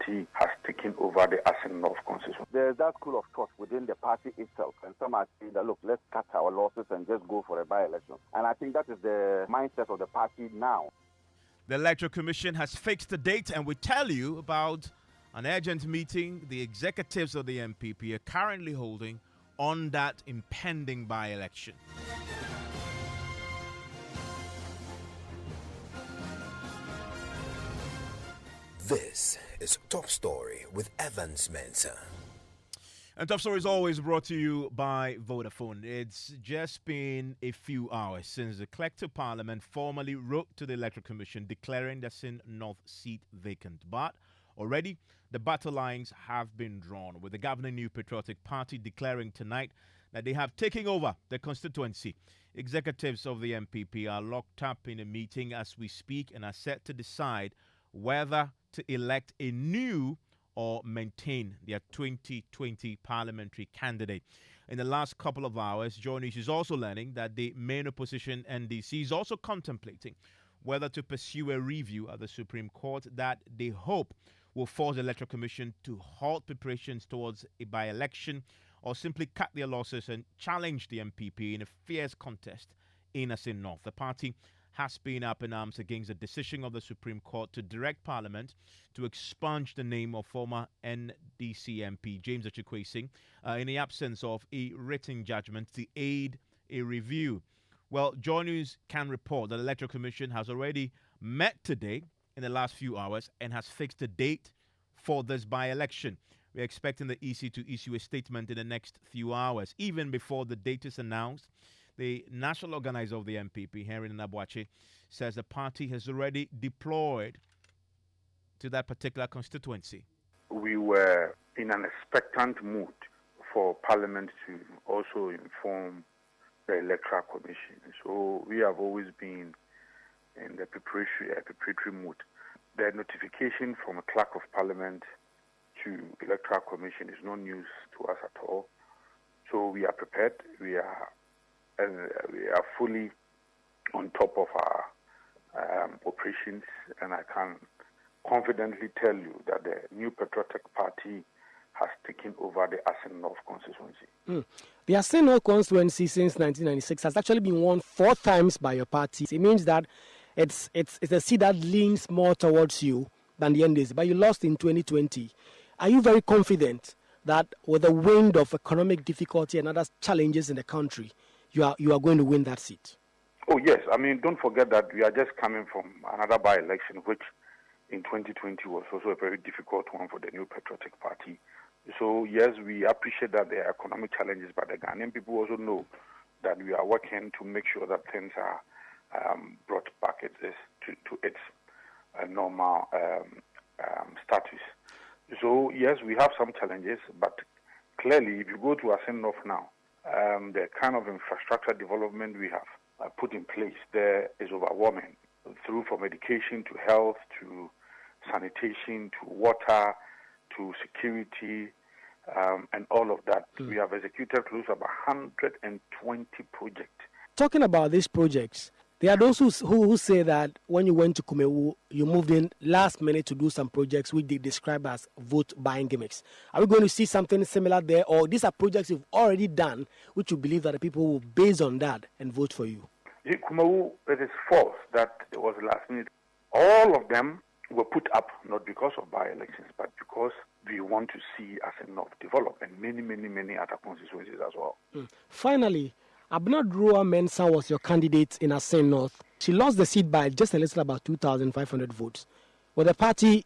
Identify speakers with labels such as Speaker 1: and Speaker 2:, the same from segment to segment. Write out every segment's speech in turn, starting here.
Speaker 1: party has taken over the Asin North constituency.
Speaker 2: There's that school of thought within the party itself, and some are saying that, look, let's cut our losses and just go for a by-election. And I think that is the mindset of the party now.
Speaker 3: The Electoral Commission has fixed a date, and we tell you about an urgent meeting the executives of the MPP are currently holding on that impending by-election.
Speaker 4: This is Top Story with Evans Mensah.
Speaker 3: And Top Story is always brought to you by Vodafone. It's just been a few hours since the Collective Parliament formally wrote to the Electoral Commission declaring the Asin North seat vacant. But already, the battle lines have been drawn, with the governing New Patriotic Party declaring tonight that they have taken over the constituency. Executives of the MPP are locked up in a meeting as we speak and are set to decide whether to elect a new or maintain their 2020 parliamentary candidate. In the last couple of hours, Joy News is also learning that the main opposition NDC is also contemplating whether to pursue a review at the Supreme Court that they hope will force the Electoral Commission to halt preparations towards a by-election or simply cut their losses and challenge the MPP in a fierce contest in Asin North. The party has been up in arms against the decision of the Supreme Court to direct Parliament to expunge the name of former NDC MP James Achikwesi in the absence of a written judgment to aid a review. Well, Joy News can report that the Electoral Commission has already met today in the last few hours and has fixed a date for this by-election. We're expecting the EC to issue a statement in the next few hours. Even before the date is announced, the national organizer of the MPP, Henry Nabuachi, says the party has already deployed to that particular constituency.
Speaker 1: We were in an expectant mood for Parliament to also inform the Electoral Commission. So we have always been in the preparatory mood. The notification from a clerk of Parliament to the Electoral Commission is no news to us at all. So we are prepared. We are fully on top of our operations, and I can confidently tell you that the New Patriotic Party has taken over the Asin North constituency.
Speaker 5: The Asin North constituency since 1996 has actually been won 4 times by your party. It means that it's a seat that leans more towards you than the NDC, but you lost in 2020. Are you very confident that with the wind of economic difficulty and other challenges in the country, you are going to win that seat?
Speaker 1: Oh, yes. I mean, don't forget that we are just coming from another by-election, which in 2020 was also a very difficult one for the New Patriotic Party. So, yes, we appreciate that there are economic challenges, but the Ghanaian people also know that we are working to make sure that things are brought back to its normal status. So, yes, we have some challenges, but clearly, if you go to Asin North now, the kind of infrastructure development we have put in place there is overwhelming, from education to health to sanitation to water to security and all of that. We have executed close to about 120 projects.
Speaker 5: Talking about these projects, there are those who say that when you went to Kumewu, you moved in last minute to do some projects which they describe as vote buying gimmicks. Are we going to see something similar there, or these are projects you've already done which you believe that the people will base on that and vote for you?
Speaker 1: Kumewu, it is false that it was last minute. All of them were put up not because of by-elections, but because we want to see Asin North develop and many other constituencies as well.
Speaker 5: Finally, Abnadrua Mensah was your candidate in Asin North. She lost the seat by just a little about 2,500 votes. Will the party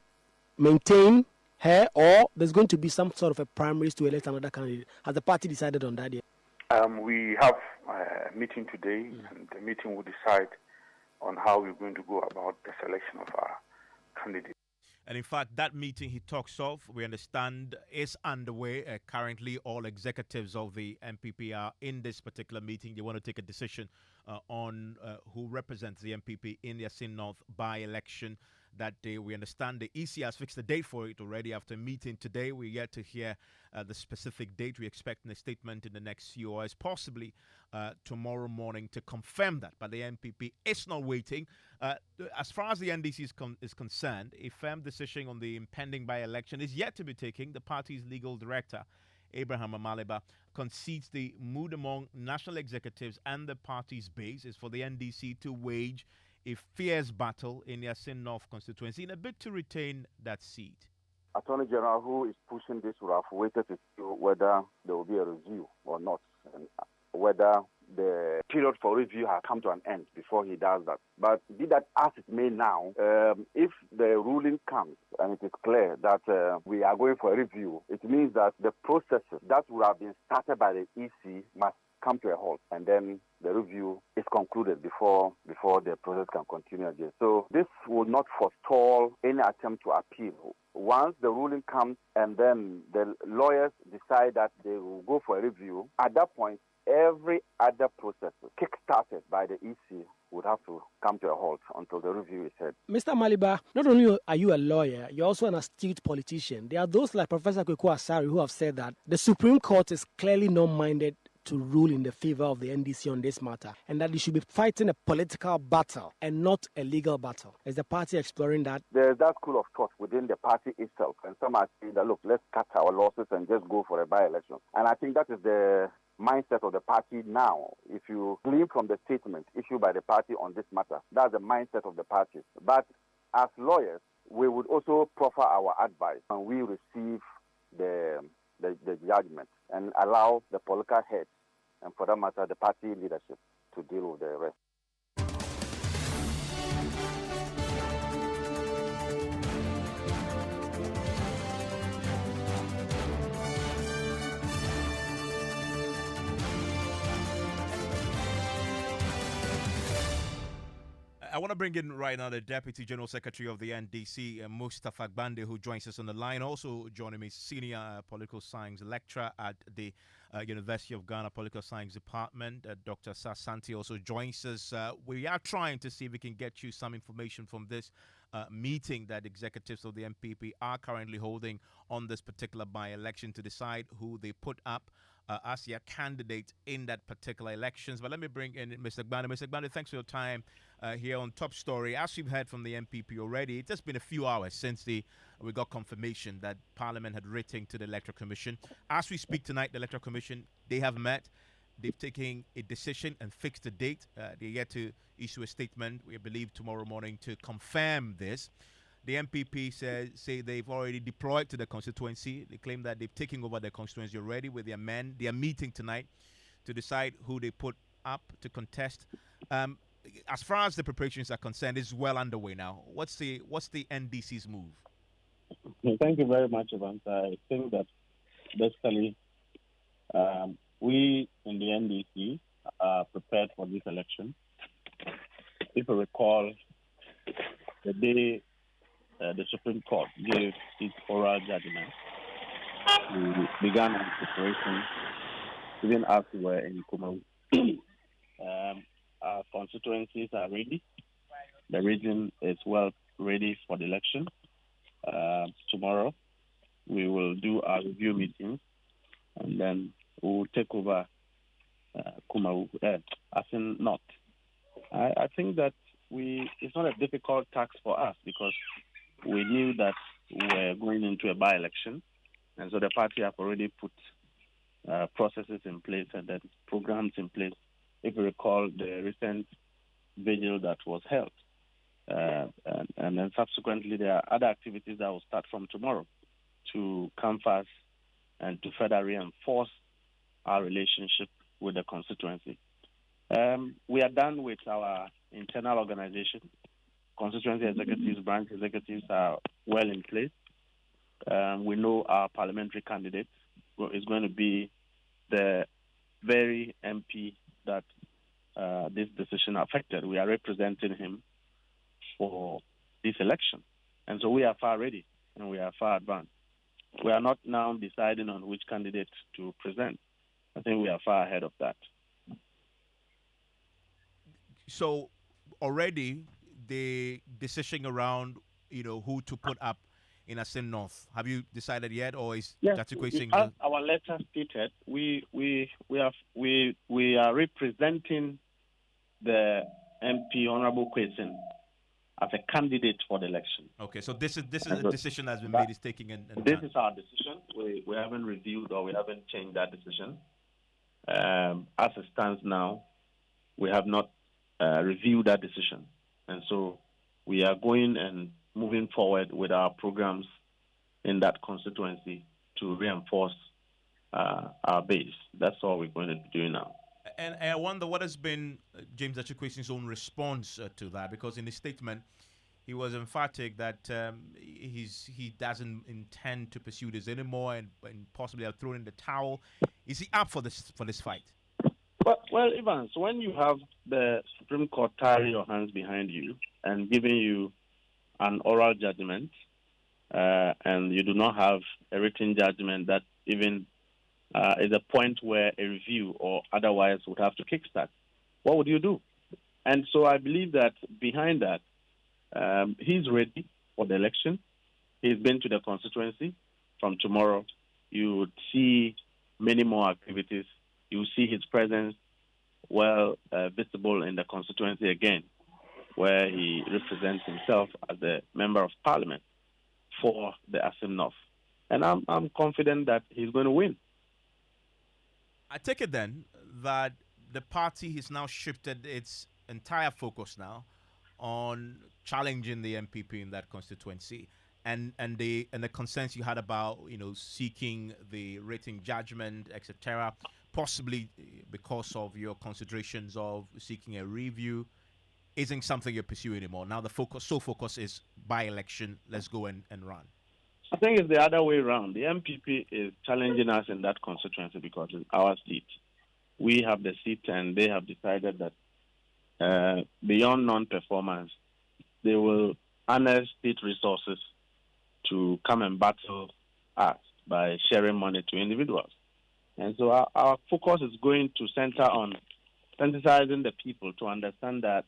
Speaker 5: maintain her, or there's going to be some sort of a primaries to elect another candidate? Has the party decided on that yet?
Speaker 1: We have a meeting today, and the meeting will decide on how we're going to go about the selection of our candidate.
Speaker 3: And in fact, that meeting he talks of, we understand, is underway. Currently, all executives of the MPP are in this particular meeting. They want to take a decision on who represents the MPP in the Asin North by-election. that day. We understand the EC has fixed the date for it already after meeting today. We're yet to hear the specific date. We expect a statement in the next few hours, possibly tomorrow morning, to confirm that. But the NPP is not waiting. As far as the NDC is concerned, a firm decision on the impending by-election is yet to be taken. The party's legal director, Abraham Amaliba, concedes the mood among national executives and the party's base is for the NDC to wage a fierce battle in Yasin North constituency in a bid to retain that seat.
Speaker 2: Attorney General, who is pushing this, would have waited to see whether there will be a review or not, and whether the period for review has come to an end before he does that. But be that as it may now, if the ruling comes and it is clear that we are going for a review, it means that the processes that would have been started by the EC must come to a halt, and then the review is concluded before the process can continue again. So this will not forestall any attempt to appeal. Once the ruling comes and then the lawyers decide that they will go for a review, at that point, every other process kick-started by the EC would have to come to a halt until the review is heard.
Speaker 5: Mr. Maliba, not only are you a lawyer, you're also an astute politician. There are those like Professor Kweku Asari who have said that the Supreme Court is clearly not minded to rule in the favor of the NDC on this matter, and that they should be fighting a political battle and not a legal battle. Is the party exploring that?
Speaker 2: There's that school of thought within the party itself, and some are saying that, look, let's cut our losses and just go for a by-election. And I think that is the mindset of the party now. If you glean from the statement issued by the party on this matter, that's the mindset of the party. But as lawyers, we would also proffer our advice when we receive the judgment and allow the political heads and, for that matter, the party leadership to deal with the rest.
Speaker 3: I want to bring in right now the Deputy General Secretary of the NDC, Mustafa Gbande, who joins us on the line. Also joining me, senior political science lecturer at the University of Ghana Political Science Department, Dr. Sasanti also joins us. We are trying to see if we can get you some information from this meeting that executives of the MPP are currently holding on this particular by-election to decide who they put up as their candidate in that particular elections. But let me bring in Mr. Gbande. Mr. Gbande, thanks for your time here on Top Story. As we've heard from the MPP already, it's just been a few hours since we got confirmation that Parliament had written to the Electoral Commission. As we speak tonight, the Electoral Commission, they have met. They've taken a decision and fixed the date. They're yet to issue a statement, we believe, tomorrow morning to confirm this. The MPP say they've already deployed to the constituency. They claim that they've taken over the constituency already with their men. They are meeting tonight to decide who they put up to contest. As far as the preparations are concerned, it's well underway now. What's the NDC's move?
Speaker 6: Thank you very much, Evans. I think that basically we in the NDC are prepared for this election. If you recall, the day the Supreme Court gave its oral judgment, we began our preparation even as we were in Nkrumah. Our constituencies are ready. The region is well ready for the election. Tomorrow, we will do our review meetings, and then we will take over Asin North. I think that it's not a difficult task for us because we knew that we were going into a by-election, and so the party have already put processes in place and then programs in place. If you recall the recent vigil that was held, and then subsequently there are other activities that will start from tomorrow to canvass and to further reinforce our relationship with the constituency. We are done with our internal organization. Constituency executives, branch executives are well in place. We know our parliamentary candidate is going to be the very MP that this decision affected. We are representing him for this election. And so we are far ready and we are far advanced. We are not now deciding on which candidate to present. I think we are far ahead of that.
Speaker 3: So already the decision around who to put up in Asin North? Have you decided yet, or is
Speaker 6: Yes,
Speaker 3: Jachikwe Singh?
Speaker 6: as our letter stated, we are representing the MP Honorable Kwesin as a candidate for the election.
Speaker 3: Okay, so this is a decision that's been made. Is taking and
Speaker 6: this is our decision. We haven't reviewed or we haven't changed that decision. As it stands now, we have not reviewed that decision, and so we are going and moving forward with our programs in that constituency to reinforce our base. That's all we're going to be doing now.
Speaker 3: And I wonder what has been James Achikwesi's own response to that, because in his statement, he was emphatic that he doesn't intend to pursue this anymore and possibly have thrown in the towel. Is he up for this fight?
Speaker 6: Well, Evans, when you have the Supreme Court tying your hands behind you and giving you an oral judgment, and you do not have a written judgment that even is a point where a review or otherwise would have to kickstart, what would you do? And so I believe that behind that, he's ready for the election. He's been to the constituency. From tomorrow, you would see many more activities. You see his presence visible in the constituency again, where he represents himself as a member of parliament for the Asim North. And I'm confident that he's going to win.
Speaker 3: I take it then that the party has now shifted its entire focus now on challenging the MPP in that constituency, and the concerns you had about seeking the rating judgment, etc., possibly because of your considerations of seeking a review, isn't something you're pursuing anymore. Now the focus is by-election. Let's go and run.
Speaker 6: I think it's the other way around. The MPP is challenging us in that constituency because it's our seat. We have the seat, and they have decided that beyond non-performance, they will harness state resources to come and battle us by sharing money to individuals. And so our focus is going to center on sensitizing the people to understand that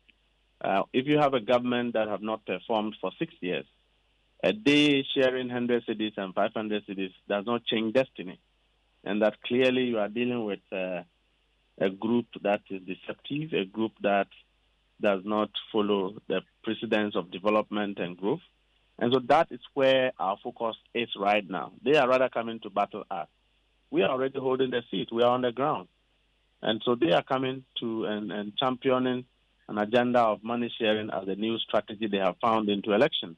Speaker 6: if you have a government that have not performed for 6 years, a day sharing 100 cities and 500 cities does not change destiny. And that clearly you are dealing with a group that is deceptive, a group that does not follow the precedents of development and growth. And so that is where our focus is right now. They are rather coming to battle us. We are already holding the seat. We are on the ground. And so they are coming to and championing an agenda of money sharing as a new strategy they have found into election.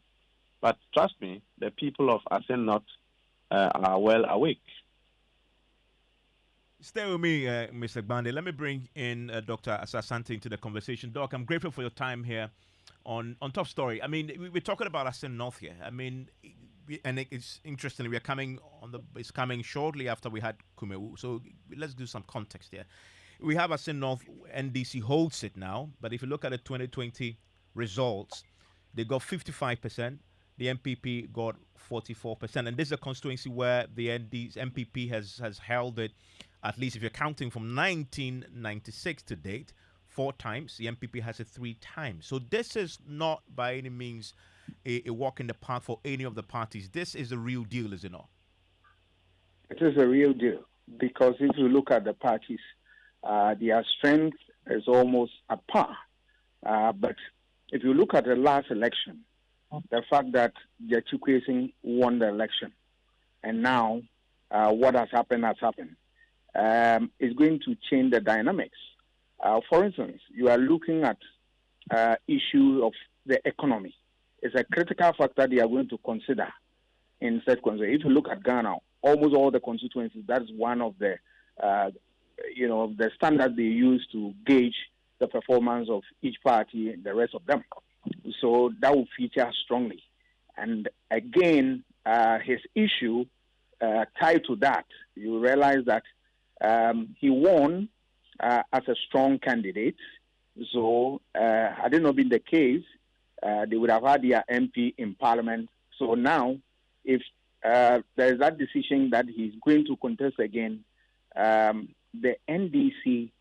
Speaker 6: But trust me, the people of Asin North are well awake.
Speaker 3: Stay with me, Mr. Gbande. Let me bring in Dr. Asasante into the conversation. Doc, I'm grateful for your time here on Top Story. I mean, we're talking about Asin North here. I mean, and it's interesting. It's coming shortly after we had Kumewu. So let's do some context here. We have Asin North. NDC holds it now, but if you look at the 2020 results, they got 55%. The MPP got 44%, and this is a constituency where the MPP has held it, at least if you're counting from 1996 to date, 4 times. The MPP has it 3 times. So this is not by any means a walk in the park for any of the parties. This is a real deal, is it not?
Speaker 7: It is a real deal, because if you look at the parties, their strength is almost at par. But if you look at the last election, the fact that Jachikwe Singh won the election, and now what has happened is going to change the dynamics. For instance, you are looking at issue of the economy. It's a critical factor they are going to consider in such consideration. If you look at Ghana, almost all the constituencies, that's one of the the standards they use to gauge the performance of each party and the rest of them. So that will feature strongly. And again, his issue tied to that, you realize that he won as a strong candidate. So had it not been the case, they would have had their MP in Parliament. So now, if there is that decision that he's going to contest again, the NDC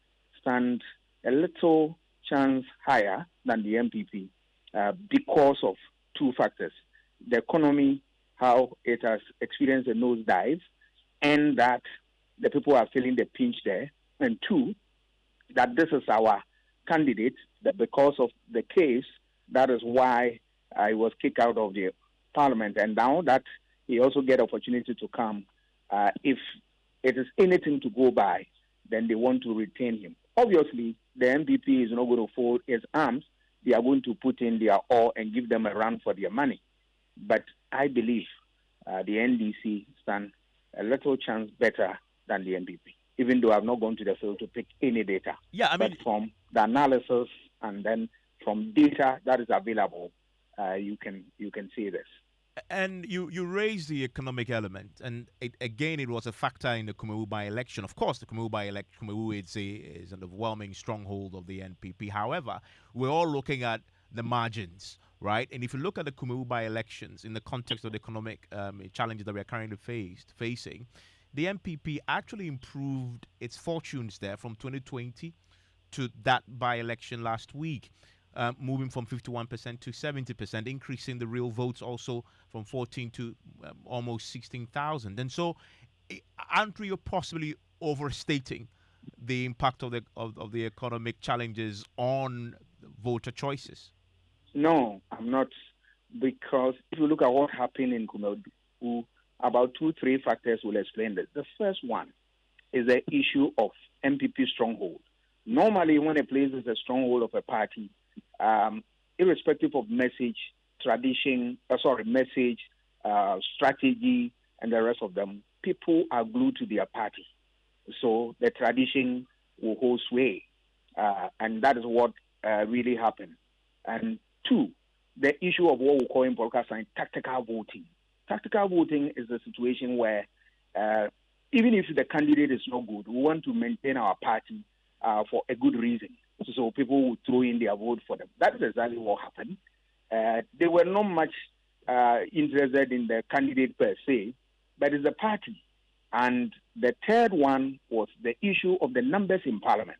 Speaker 7: stand a little chance higher than the MPP because of 2 factors. the economy, how it has experienced a nosedive, and that the people are feeling the pinch there. And two, that this is our candidate, that because of the case, that is why he was kicked out of the parliament. And now that he also get opportunity to come, if it is anything to go by, then they want to retain him. Obviously, the MPP is not going to fold his arms. They are going to put in their all and give them a run for their money. But I believe the NDC stand a little chance better than the MPP, even though I've not gone to the field to pick any data.
Speaker 3: Yeah, I mean,
Speaker 7: but from the analysis and then from data that is available, you can see this.
Speaker 3: And you raised the economic element, and it was a factor in the Kumewu by-election. Of course, the Kumewu by-election, Kumewu is an overwhelming stronghold of the NPP. However, we're all looking at the margins, right? And if you look at the Kumewu by-elections in the context of the economic challenges that we are currently facing, the NPP actually improved its fortunes there from 2020 to that by-election last week. Moving from 51% to 70%, increasing the real votes also from 14 to almost 16,000. And so, aren't we possibly overstating the impact of the economic challenges on voter choices?
Speaker 7: No, I'm not, because if you look at what happened in Kumewu, about 2-3 factors will explain this. The first one is the issue of MPP stronghold. Normally, when a place is a stronghold of a party, irrespective of message, strategy, and the rest of them, people are glued to their party. So the tradition will hold sway, and that is what really happened. And two, the issue of what we call in political science tactical voting. Tactical voting is a situation where even if the candidate is not good, we want to maintain our party for a good reason. So people would throw in their vote for them. That is exactly what happened. They were not much interested in the candidate per se, but it's the party. And the third one was the issue of the numbers in parliament.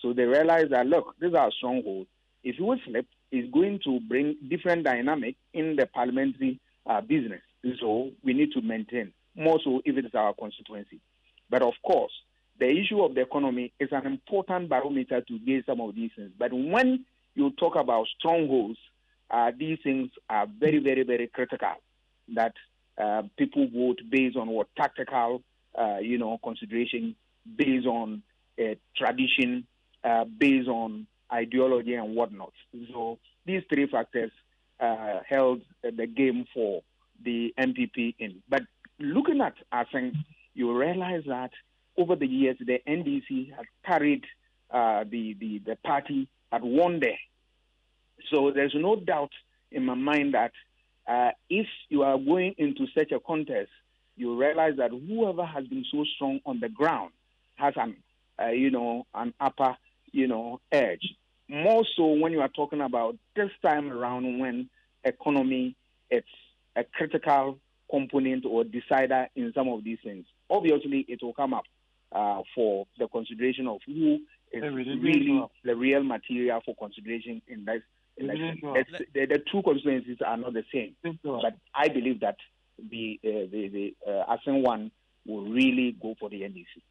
Speaker 7: So they realized that, look, this is our stronghold. If we slip, it's going to bring different dynamic in the parliamentary business. So we need to maintain, more so if it is our constituency. But of course, the issue of the economy is an important barometer to gauge some of these things. But when you talk about strongholds, these things are very, very, very critical. That people vote based on what tactical, consideration, based on tradition, based on ideology and whatnot. So these three factors held the game for the MPP in. But looking at, I think, you realize that over the years, the NDC has carried the party that won there. So there's no doubt in my mind that if you are going into such a contest, you realize that whoever has been so strong on the ground has an upper, edge. More so when you are talking about this time around when economy, it's a critical component or decider in some of these things. Obviously, it will come up for the consideration of who is really the real material for consideration in this election. The two constituencies are not the same, but I believe that the Asen one will really go for the NDC.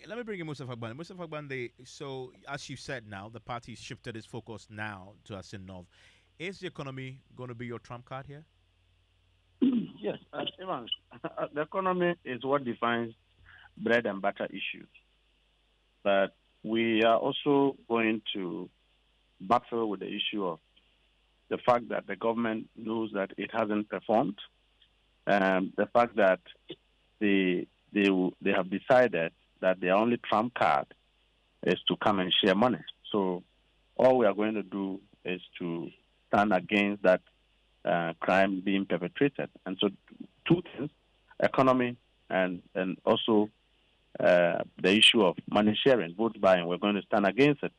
Speaker 3: Let me bring in Mustafa Agban. Mustafa Agban, so as you said now, the party shifted its focus now to Asen North. Is the economy going to be your trump card here?
Speaker 6: Yes, Evans, the economy is what defines bread and butter issues. But we are also going to battle with the issue of the fact that the government knows that it hasn't performed, the fact that they have decided that their only trump card is to come and share money. So all we are going to do is to stand against that crime being perpetrated. And so two things, economy and also the issue of money sharing, vote buying, we're going to stand against it.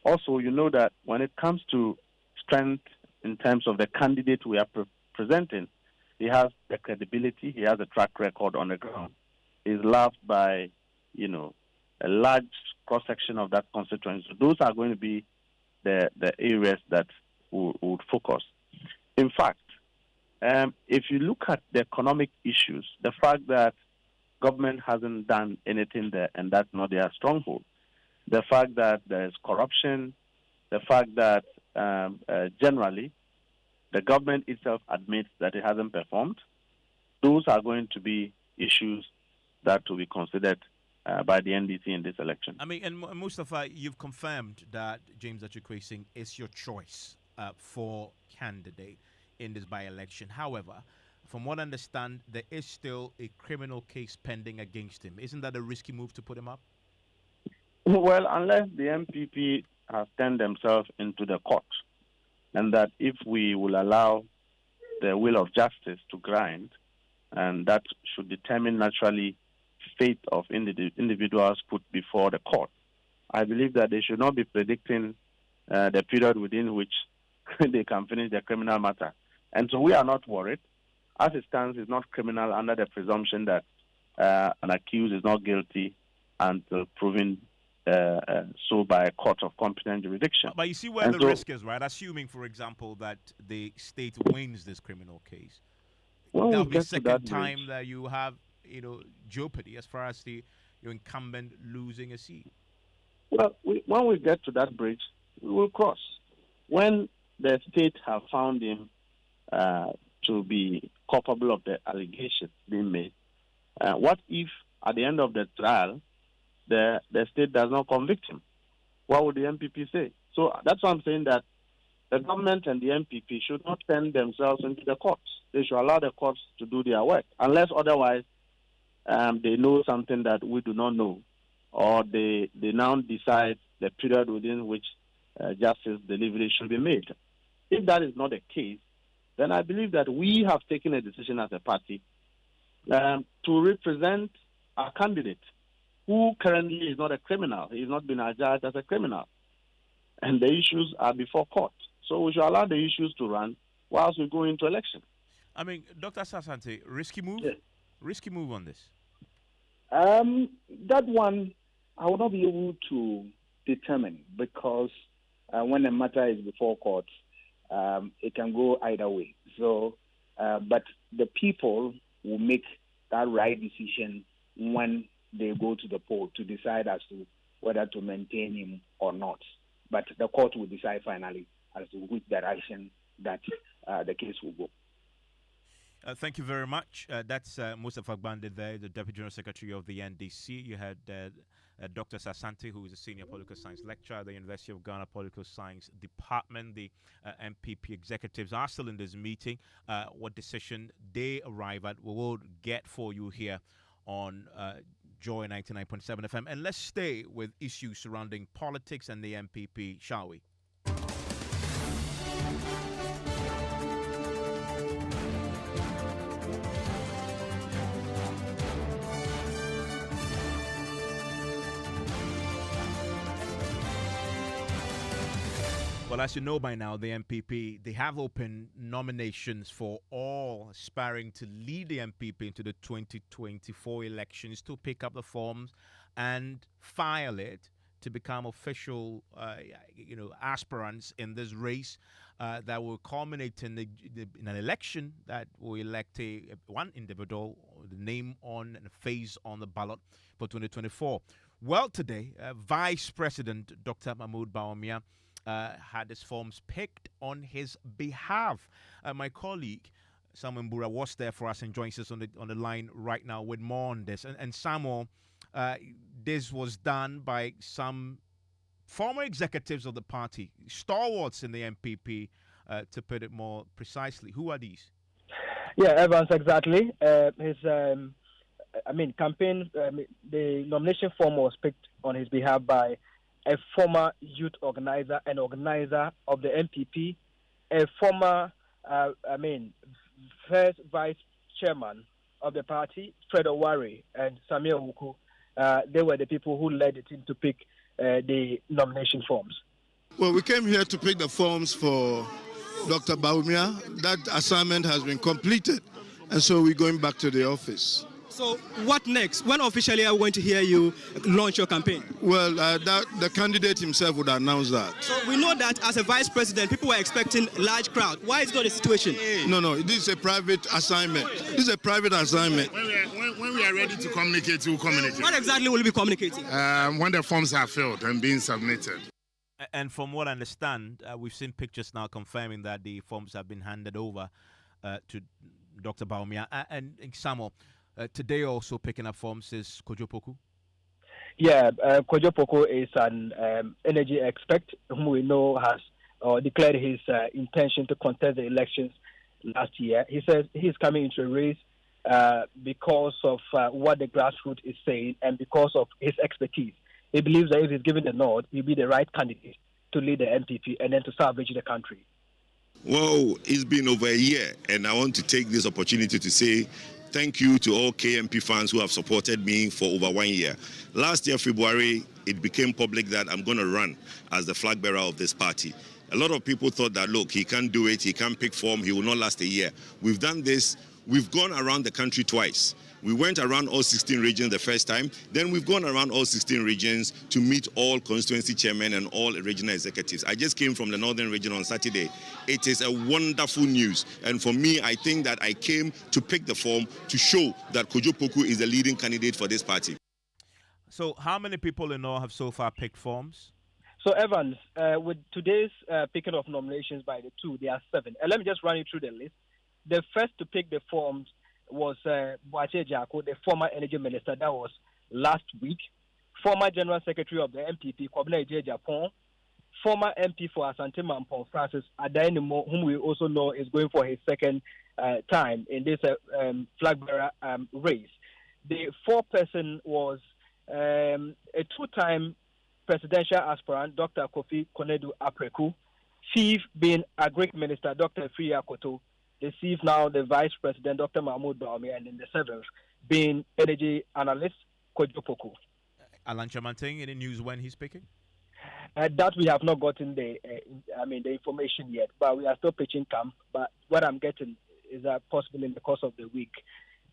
Speaker 6: Also, you know that when it comes to strength in terms of the candidate we are presenting, he has the credibility, he has a track record on the ground. He's loved by, a large cross-section of that constituency. So those are going to be the areas that we would focus. In fact, If you look at the economic issues, the fact that government hasn't done anything there, and that's not their stronghold, the fact that there's corruption, the fact that generally the government itself admits that it hasn't performed, those are going to be issues that will be considered by the NDC in this election.
Speaker 3: I mean, and Mustafa, you've confirmed that James Achikwe Singh is your choice for candidate in this by-election. However, from what I understand, there is still a criminal case pending against him. Isn't that a risky move to put him up?
Speaker 6: Well, unless the MPP has turned themselves into the court, and that if we will allow the will of justice to grind, and that should determine naturally fate of individuals put before the court, I believe that they should not be predicting the period within which they can finish their criminal matter. And so we are not worried. As it stands, it's not criminal under the presumption that an accused is not guilty until proven so by a court of competent jurisdiction.
Speaker 3: But you see where the risk is, right? Assuming, for example, that the state wins this criminal case,
Speaker 6: well,
Speaker 3: that'll be the second time that you have, jeopardy as far as your incumbent losing a seat.
Speaker 6: Well, when we get to that bridge, we will cross. When the state have found him to be culpable of the allegations being made, what if at the end of the trial the state does not convict him? What would the MPP say? So that's why I'm saying that the government and the MPP should not turn themselves into the courts. They should allow the courts to do their work, unless otherwise they know something that we do not know, or they now decide the period within which justice delivery should be made. If that is not the case, then I believe that we have taken a decision as a party to represent our candidate, who currently is not a criminal. He is not been adjudged as a criminal. And the issues are before court. So we should allow the issues to run whilst we go into election.
Speaker 3: I mean, Dr. Sasante, risky move?
Speaker 7: Yes.
Speaker 3: Risky move on this?
Speaker 7: That one, I will not be able to determine, because when a matter is before court, it can go either way. So, but the people will make that right decision when they go to the poll to decide as to whether to maintain him or not. But the court will decide finally as to which direction that the case will go.
Speaker 3: Thank you very much. That's Mustafa Gbande there, the Deputy General Secretary of the NDC. You had Dr. Sasante, who is a Senior Political Science Lecturer at the University of Ghana Political Science Department. The MPP executives are still in this meeting. What decision they arrive at, we will get for you here on Joy 99.7 FM. And let's stay with issues surrounding politics and the MPP, shall we? Well, as you know by now, the MPP, they have opened nominations for all aspiring to lead the MPP into the 2024 elections to pick up the forms and file it to become official, aspirants in this race that will culminate in an election that will elect one individual, the name on and face on the ballot for 2024. Well, today, Vice President Dr. Mahmoud Bawumia had his forms picked on his behalf. My colleague Samuel Mbura was there for us and joins us on the line right now with more on this. And Samuel, this was done by some former executives of the party, stalwarts in the MPP, to put it more precisely. Who are these?
Speaker 8: Yeah, Evans, exactly. His campaign, the nomination form was picked on his behalf by a former youth organizer and organizer of the MPP, a former, first vice chairman of the party, Fred Owari and Samuel Wuku. They were the people who led the team to pick the nomination forms.
Speaker 9: Well, we came here to pick the forms for Dr. Bawumia. That assignment has been completed, and so we're going back to the office.
Speaker 10: So what next? When officially are we going to hear you launch your campaign?
Speaker 9: Well, the candidate himself would announce that.
Speaker 10: So we know that as a vice president, people were expecting large crowd. Why is it not the situation?
Speaker 9: No, this is a private assignment. This is a private assignment.
Speaker 11: When we are ready to communicate, we'll communicate.
Speaker 10: What exactly will you be communicating?
Speaker 11: When the forms are filled and being submitted.
Speaker 3: And from what I understand, we've seen pictures now confirming that the forms have been handed over to Dr. Baumia. And Samuel, today also picking up forms is Kojo Poku.
Speaker 8: Yeah, Kojo Poku is an energy expert whom we know has declared his intention to contest the elections last year. He says he's coming into a race because of what the grassroots is saying and because of his expertise. He believes that if he's given the nod, he'll be the right candidate to lead the MPP and then to salvage the country.
Speaker 12: Well, it's been over a year, and I want to take this opportunity to say thank you to all KMP fans who have supported me for over 1 year. Last year, February, it became public that I'm going to run as the flag bearer of this party. A lot of people thought that, look, he can't do it, he can't pick form, he will not last a year. We've done this. We've gone around the country twice. We went around all 16 regions the first time. Then we've gone around all 16 regions to meet all constituency chairmen and all regional executives. I just came from the Northern region on Saturday. It is a wonderful news. And for me, I think that I came to pick the form to show that Kojo Poku is the leading candidate for this party.
Speaker 3: So how many people in all have so far picked forms?
Speaker 8: So, Evans, with today's picking of nominations by the two, there are 7. And let me just run you through the list. The first to pick the forms was Boakye Jako, the former energy minister. That was last week. Former general secretary of the MPP, Kwabena Ejejapon. Former MP for Asante Mampong, Francis Adainimo, whom we also know is going for his second time in this flag bearer race. The fourth person was a 2-time presidential aspirant, Dr. Kofi Konedu Apreku. Fifth being Agric Minister, Dr. Friya Koto. The sixth now the Vice President, Dr. Mahmoud Baumia, and then the 7th being energy analyst, Kojo Poku.
Speaker 3: Alan Chamanting, any news when he's speaking?
Speaker 8: That we have not gotten the information yet, but we are still pitching camp. But what I'm getting is that possibly in the course of the week,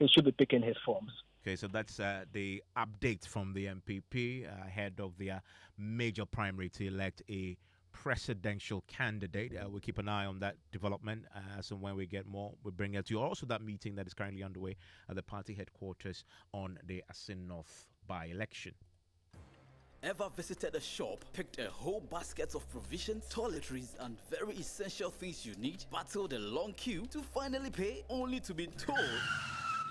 Speaker 8: he should be picking his forms.
Speaker 3: Okay, so that's the update from the MPP ahead of their major primary to elect a presidential candidate. We'll keep an eye on that development as and when we get more, we'll bring it to you. Also, that meeting that is currently underway at the party headquarters on the Asin North by-election.
Speaker 13: Ever visited a shop, picked a whole basket of provisions, toiletries, and very essential things you need, battled a long queue to finally pay, only to be told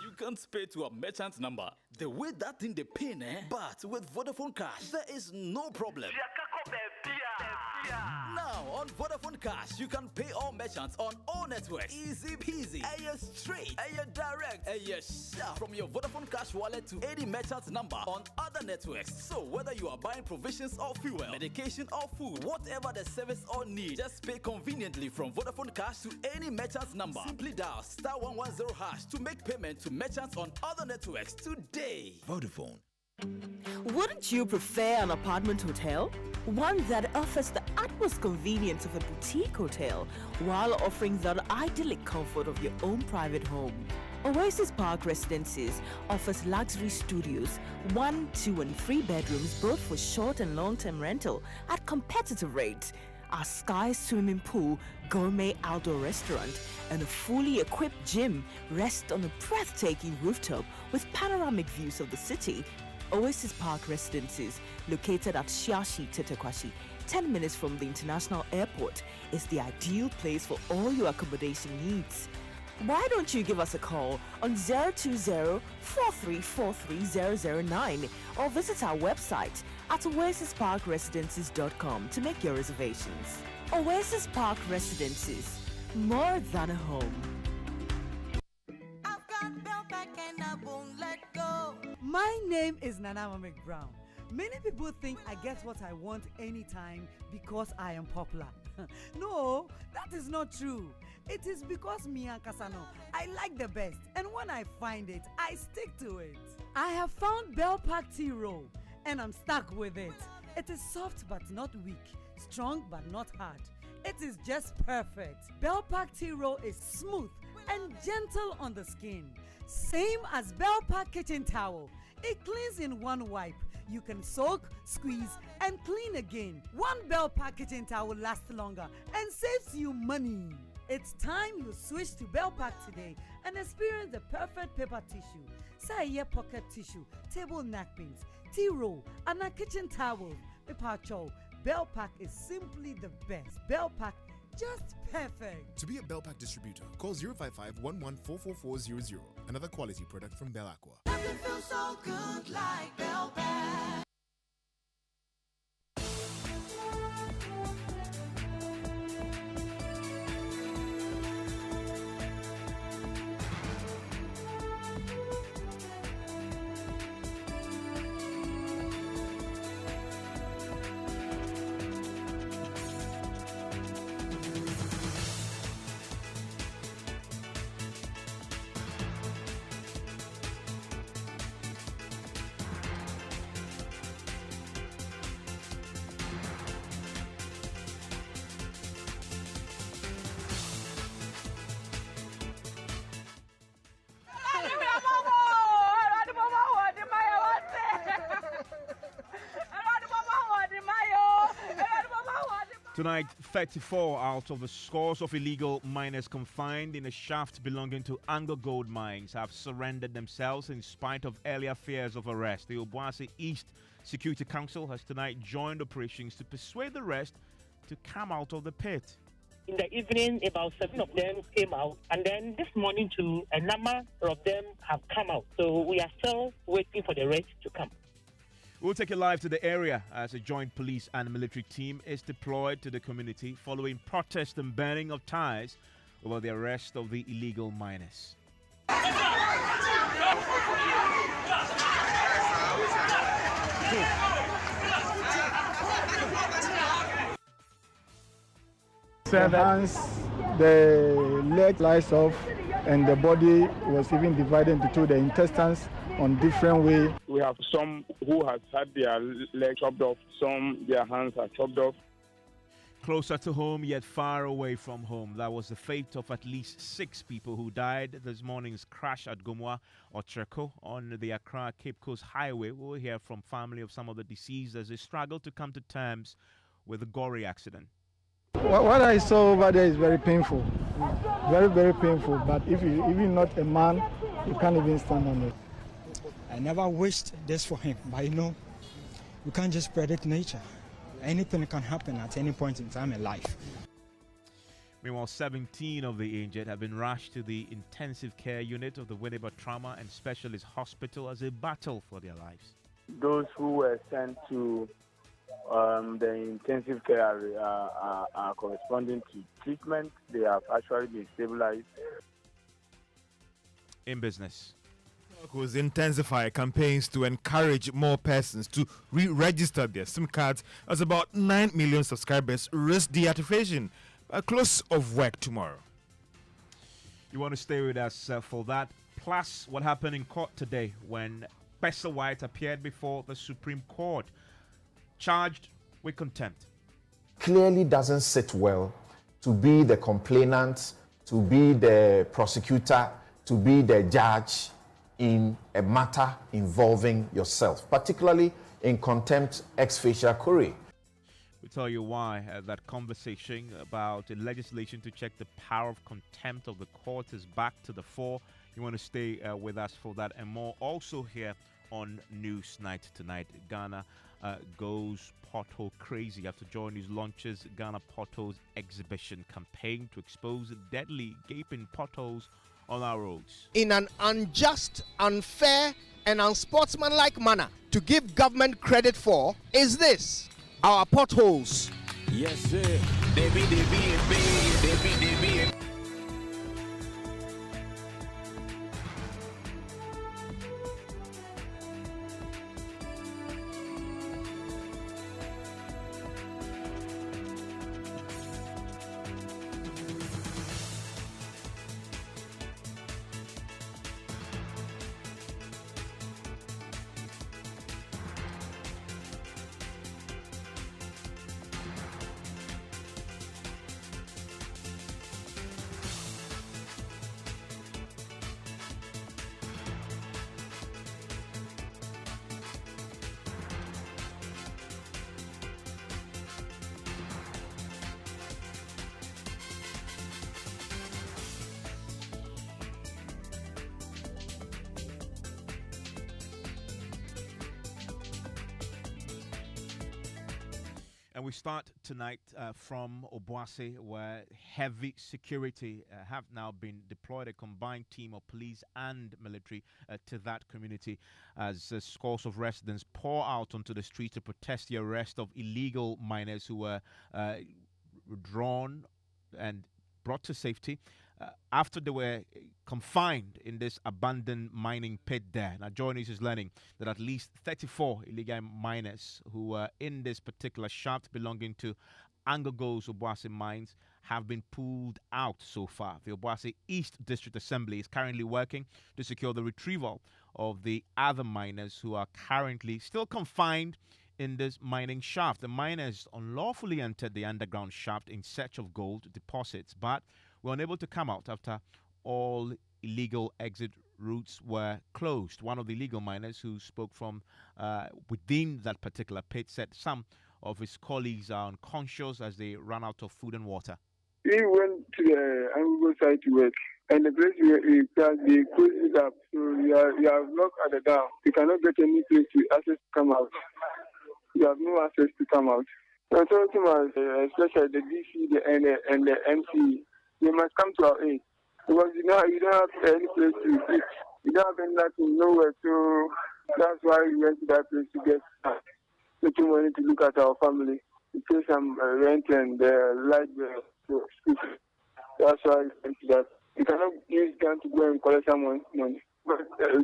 Speaker 13: you can't pay to a merchant number the way that thing they pay, but with Vodafone Cash, there is no problem. Now on Vodafone Cash, you can pay all merchants on all networks. Easy peasy. Aye straight. Aye direct. Aye sharp. From your Vodafone Cash wallet to any merchant number on other networks. So whether you are buying provisions or fuel, medication or food, whatever the service or need, just pay conveniently from Vodafone Cash to any merchant's number. Simply dial *110# to make payment to merchants on other networks today.
Speaker 4: Vodafone.
Speaker 14: Wouldn't you prefer an apartment hotel? One that offers the utmost convenience of a boutique hotel while offering the idyllic comfort of your own private home. Oasis Park Residences offers luxury studios, 1, 2 and 3 bedrooms both for short and long-term rental at competitive rates. Our sky swimming pool, gourmet outdoor restaurant, and a fully equipped gym rest on a breathtaking rooftop with panoramic views of the city. Oasis Park Residences, located at Shiashi Tetekwashi, 10 minutes from the international airport, is the ideal place for all your accommodation needs. Why don't you give us a call on 020-4343-009 or visit our website at oasisparkresidences.com to make your reservations. Oasis Park Residences, more than a home.
Speaker 15: My name is Nanama McBrown. Many people think I get what I want anytime because I am popular. No, that is not true. It is because me and Kasano, I like the best, and when I find it, I stick to it. I have found Bell Pack Tea Roll, and I'm stuck with it. It is soft but not weak, strong but not hard. It is just perfect. Bell Pack Tea Roll is smooth and gentle on the skin. Same as Bell Pack kitchen towel. It cleans in one wipe. You can soak, squeeze, and clean again. One Bell Pack kitchen towel lasts longer and saves you money. It's time you switch to Bell Pack today and experience the perfect paper tissue. Say pocket tissue, table napkins, tea roll, and a kitchen towel. Paper chow. Bell Pack is simply the best. Bell Pack, just perfect.
Speaker 16: To be a Bell Pack distributor, call 055-11-44400. Another quality product from Bell Aqua.
Speaker 17: Nothing feels so good like Bell Pack.
Speaker 3: Tonight, 34 out of the scores of illegal miners confined in a shaft belonging to Anglo Gold Mines have surrendered themselves in spite of earlier fears of arrest. The Obuasi East Security Council has tonight joined operations to persuade the rest to come out of the pit.
Speaker 18: In the evening, about 7 of them came out, and then this morning too, a number of them have come out. So we are still waiting for the rest to come.
Speaker 3: We'll take you live to the area as a joint police and military team is deployed to the community following protest and burning of tires over the arrest of the illegal miners.
Speaker 19: The hands, the leg sliced off, and the body was even divided into two, the intestines on different way.
Speaker 20: We have some who has had their legs chopped off, some their hands are chopped off.
Speaker 3: Closer to home, yet far away from home. That was the fate of at least 6 people who died this morning's crash at Gomwa or Treko on the Accra Cape Coast Highway. We'll hear from family of some of the deceased as they struggle to come to terms with the gory accident.
Speaker 19: What I saw over there is very painful, very, very painful. But if you're even not a man, you can't even stand on it.
Speaker 21: I never wished this for him, but you know, you can't just predict nature. Anything can happen at any point in time in life.
Speaker 3: Meanwhile, 17 of the injured have been rushed to the intensive care unit of the Winneba Trauma and Specialist Hospital as they battle for their lives.
Speaker 20: Those who were sent to the intensive care are corresponding to treatment. They have actually been stabilized.
Speaker 3: In business,
Speaker 22: will intensify campaigns to encourage more persons to re-register their SIM cards as about 9 million subscribers risk deactivation by close of work tomorrow.
Speaker 3: You want to stay with us for that, plus what happened in court today when Bessa White appeared before the Supreme Court, charged with contempt.
Speaker 23: Clearly doesn't sit well to be the complainant, to be the prosecutor, to be the judge in a matter involving yourself, particularly in contempt ex facial query.
Speaker 3: We'll tell you why that conversation about the legislation to check the power of contempt of the court is back to the fore. You want to stay with us for that and more. Also here on News Night tonight, Ghana goes pothole crazy after joining launches Ghana Potholes Exhibition campaign to expose deadly gaping potholes on our roads.
Speaker 24: In an unjust, unfair, and unsportsmanlike manner to give government credit for is this, our potholes.
Speaker 13: Yes, sir. They be.
Speaker 3: And we start tonight from Obuasi, where heavy security have now been deployed, a combined team of police and military to that community as scores of residents pour out onto the street to protest the arrest of illegal miners who were drawn and brought to safety after they were confined in this abandoned mining pit there. Now, Joy News is learning that at least 34 illegal miners who were in this particular shaft belonging to Angogo's Obuasi mines have been pulled out so far. The Obuasi East District Assembly is currently working to secure the retrieval of the other miners who are currently still confined in this mining shaft. The miners unlawfully entered the underground shaft in search of gold deposits, but were unable to come out after all illegal exit routes were closed. One of the illegal miners who spoke from within that particular pit said some of his colleagues are unconscious as they ran out of food and water.
Speaker 1: We went to the Angogo site to work, and the place we closed it up. So we are locked at the door. We cannot get any place to access to come out. We have no access to come out. So I told him, especially the DC and the MC, they must come to our aid. Because you don't have any place to eat. You don't have anything, nowhere. So that's why we went to that place to get little money to look at our family, to pay some rent and light bill. So that's why we went to that. We cannot use gun to go and collect some money. But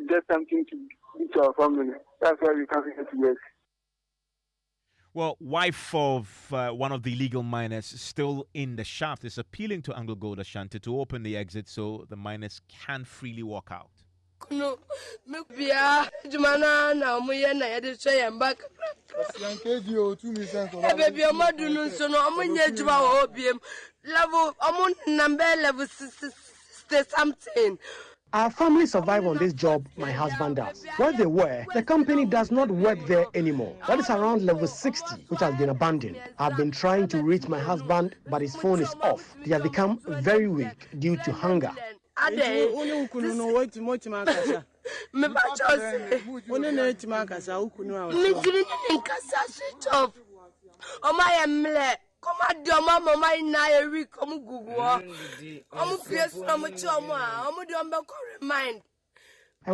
Speaker 1: get something to give to our family. That's why we can't get to work.
Speaker 3: Well, wife of one of the illegal miners still in the shaft is appealing to Anglo Gold Ashanti to open the exit so the miners can freely walk out.
Speaker 2: No, Jumana, now Muyana, I did say I'm back. Baby, I'm not doing so. I'm on your opium level. I'm on number level something.
Speaker 24: Our family survive on this job my husband does. Where they were, the company does not work there anymore. That is around level 60, which has been abandoned. I've been trying to reach my husband, but his phone is off. They have become very weak due to hunger. And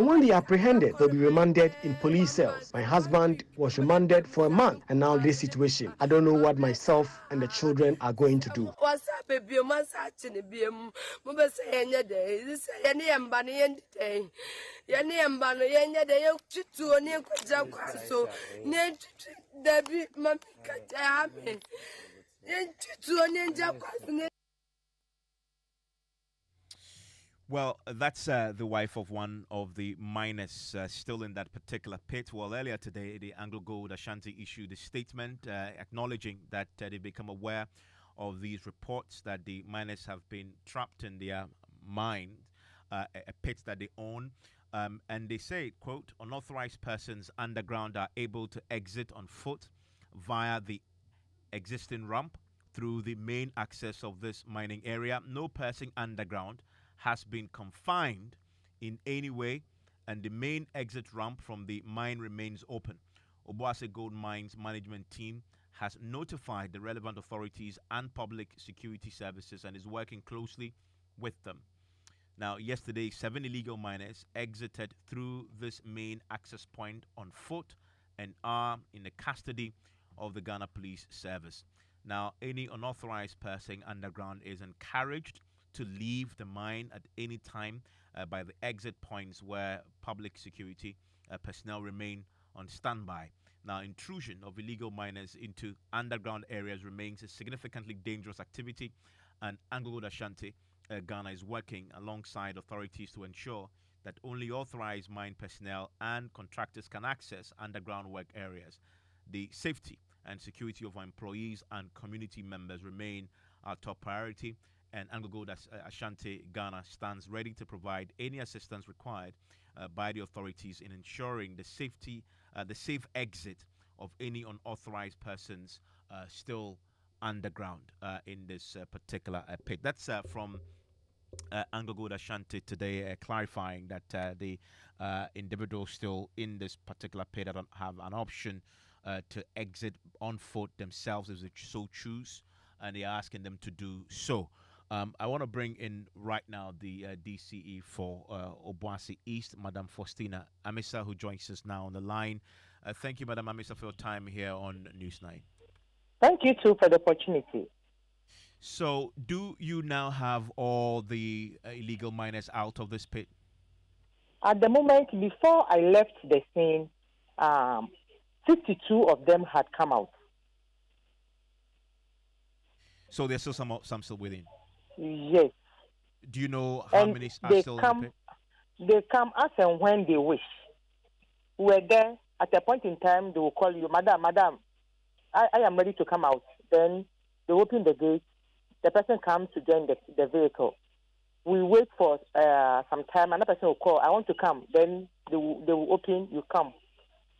Speaker 24: when they are apprehended, they'll be remanded in police cells. My husband was remanded for a month, and now this situation. I don't know what myself and the children are going to do.
Speaker 3: Well, that's the wife of one of the miners still in that particular pit. Well, earlier today, the Anglo Gold Ashanti issued a statement acknowledging that they become aware of these reports that the miners have been trapped in their mine, a pit that they own. And they say, quote, unauthorized persons underground are able to exit on foot via the existing ramp through the main access of this mining area. No person underground has been confined in any way, and the main exit ramp from the mine remains open. Obuasi Gold Mines management team has notified the relevant authorities and public security services and is working closely with them. Now, yesterday, 7 illegal miners exited through this main access point on foot and are in the custody of the Ghana Police Service. Now, any unauthorized person underground is encouraged to leave the mine at any time by the exit points where public security personnel remain on standby. Now, intrusion of illegal miners into underground areas remains a significantly dangerous activity, and Anglo Gold Ashanti Ghana is working alongside authorities to ensure that only authorized mine personnel and contractors can access underground work areas. The safety and security of our employees and community members remain our top priority, and Anglo Gold Ashanti Ghana stands ready to provide any assistance required by the authorities in ensuring the safe exit of any unauthorized persons still underground in this particular pit. That's from Anglo Gold Ashanti today, clarifying that the individuals still in this particular pit don't have an option to exit on foot themselves if they so choose, and they're asking them to do so. I want to bring in right now the DCE for Obuasi East, Madam Faustina Amisa, who joins us now on the line. Thank you, Madam Amisa, for your time here on News 9.
Speaker 18: Thank you, too, for the opportunity.
Speaker 3: So, do you now have all the illegal miners out of this pit?
Speaker 18: At the moment, before I left the scene, 52 of them had come out.
Speaker 3: So there's still some still within?
Speaker 18: Yes.
Speaker 3: Do you know how many are still in the pit?
Speaker 18: They come as and when they wish. We're there. At a point in time, they will call you, Madam, I am ready to come out. Then they open the gate. The person comes to join the vehicle. We wait for some time. Another person will call, I want to come. Then they will open, you come.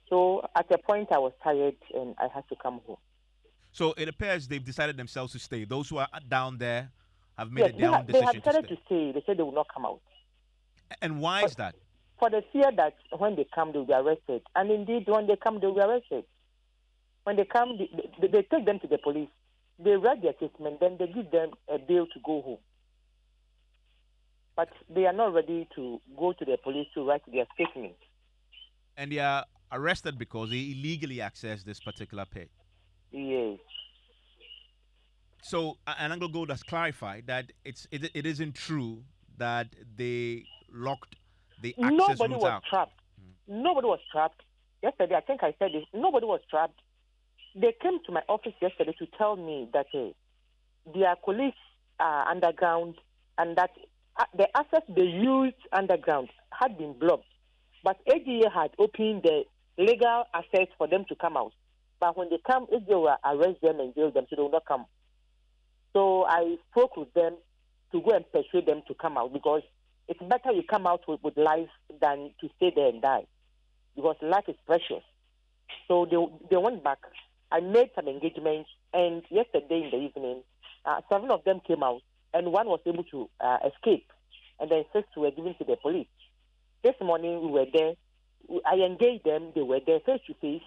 Speaker 18: So at a point, I was tired and I had to come home.
Speaker 3: So it appears they've decided themselves to stay. Those who are down there have made their own decision
Speaker 18: they have decided to stay. They said they will not come out.
Speaker 3: And why is that?
Speaker 18: For the fear that when they come, they will be arrested. And indeed, when they come, they will be arrested. When they come, they take them to the police. They write their statement, then they give them a bail to go home. But they are not ready to go to the police to write their statement.
Speaker 3: And they are arrested because they illegally accessed this particular pit.
Speaker 18: Yes.
Speaker 3: So, Anango Gold has clarified that it isn't true that they locked the access routes out.
Speaker 18: Trapped. Nobody was trapped. Yesterday, I think I said this. Nobody was trapped. They came to my office yesterday to tell me that their colleagues are underground and that the access they used underground had been blocked. But ADA had opened the legal access for them to come out. But when they come, ADA will arrest them and jail them, so they will not come. So I spoke with them to go and persuade them to come out because it's better you come out with life than to stay there and die because life is precious. So they went back. I made some engagements, and yesterday in the evening, 7 of them came out, and 1 was able to escape, and then 6 were given to the police. This morning we were there. I engaged them. They were there face to face.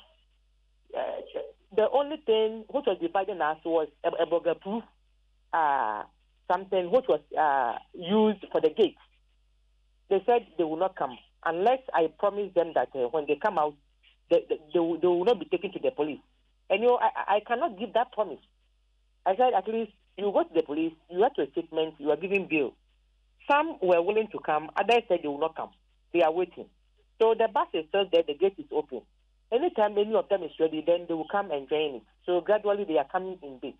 Speaker 18: The only thing which was dividing us was a burger proof, something which was used for the gate. They said they will not come unless I promise them that when they come out, they will not be taken to the police. And I cannot give that promise. I said at least you go to the police, you have to a statement, you are giving bail. Some were willing to come, others said they will not come. They are waiting. So the bus is still there, the gate is open. Anytime any of them is ready, then they will come and join it. So gradually they are coming in bits.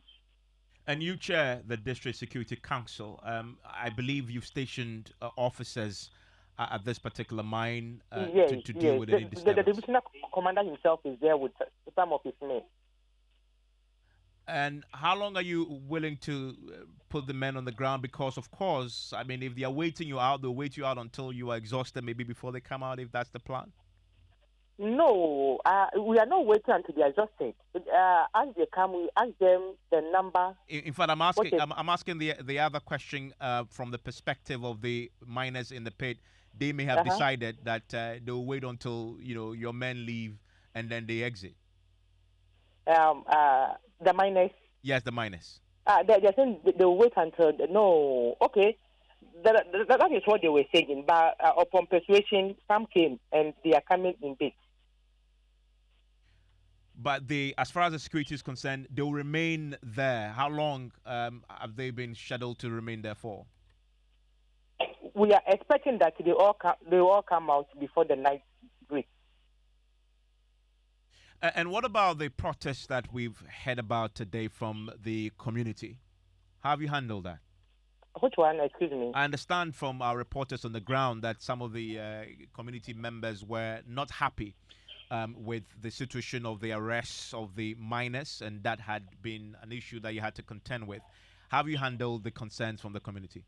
Speaker 3: And you chair the District Security Council. I believe you've stationed officers at this particular mine to deal with any disturbance.
Speaker 18: The divisional commander himself is there with some of his men.
Speaker 3: And how long are you willing to put the men on the ground? Because, of course, I mean, if they are waiting you out, they'll wait you out until you are exhausted, maybe before they come out, if that's the plan.
Speaker 18: No, we are not waiting until they are exhausted. As they come, we ask them the number.
Speaker 3: In fact, I'm asking the other question from the perspective of the miners in the pit. They may have decided that they'll wait until your men leave and then they exit.
Speaker 18: The miners.
Speaker 3: Yes, the miners.
Speaker 18: They're saying they'll wait until no. Okay, that is what they were saying. But upon persuasion, some came and they are coming in bits.
Speaker 3: But as far as the security is concerned, they will remain there. How long have they been scheduled to remain there for?
Speaker 18: We are expecting that they all come out before the night break.
Speaker 3: And what about the protests that we've heard about today from the community? How have you handled that?
Speaker 18: Which one? Excuse me.
Speaker 3: I understand from our reporters on the ground that some of the community members were not happy with the situation of the arrests of the miners, and that had been an issue that you had to contend with. How have you handled the concerns from the community?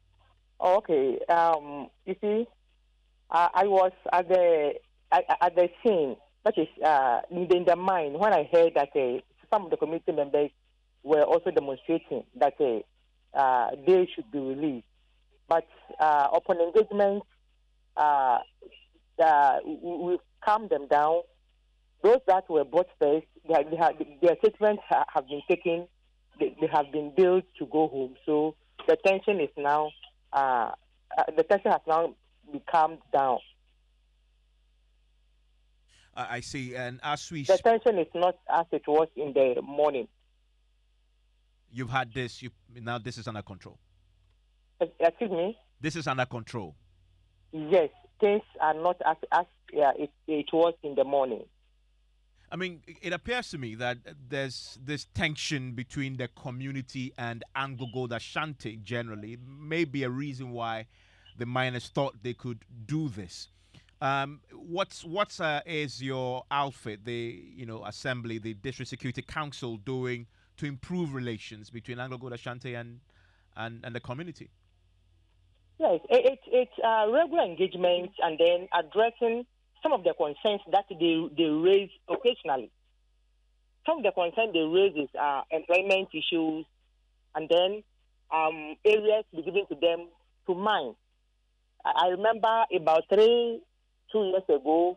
Speaker 18: Oh, okay. You see, I was at the scene, that is in the mine, when I heard that some of the community members were also demonstrating that they should be released. But upon engagement, we calmed them down. those that were bought first, their statements have been taken. They have been billed to go home. So the tension is now, the tension has now become down.
Speaker 3: I see. And as we
Speaker 18: the tension is not as it was in the morning.
Speaker 3: You've had this. Now this is under control.
Speaker 18: Excuse me.
Speaker 3: This is under control.
Speaker 18: Yes, things are not as it was in the morning.
Speaker 3: I mean, it appears to me that there's this tension between the community and Anglo Gold Ashanti generally. Maybe a reason why the miners thought they could do this. What's is your outfit, the assembly, the District Security Council doing to improve relations between Anglo Gold Ashanti and the community?
Speaker 18: Yes, it's regular engagements and then addressing some of the concerns that they raise occasionally. Some of the concerns they raise is employment issues, and then areas be given to them to mine. I remember about 2 years ago,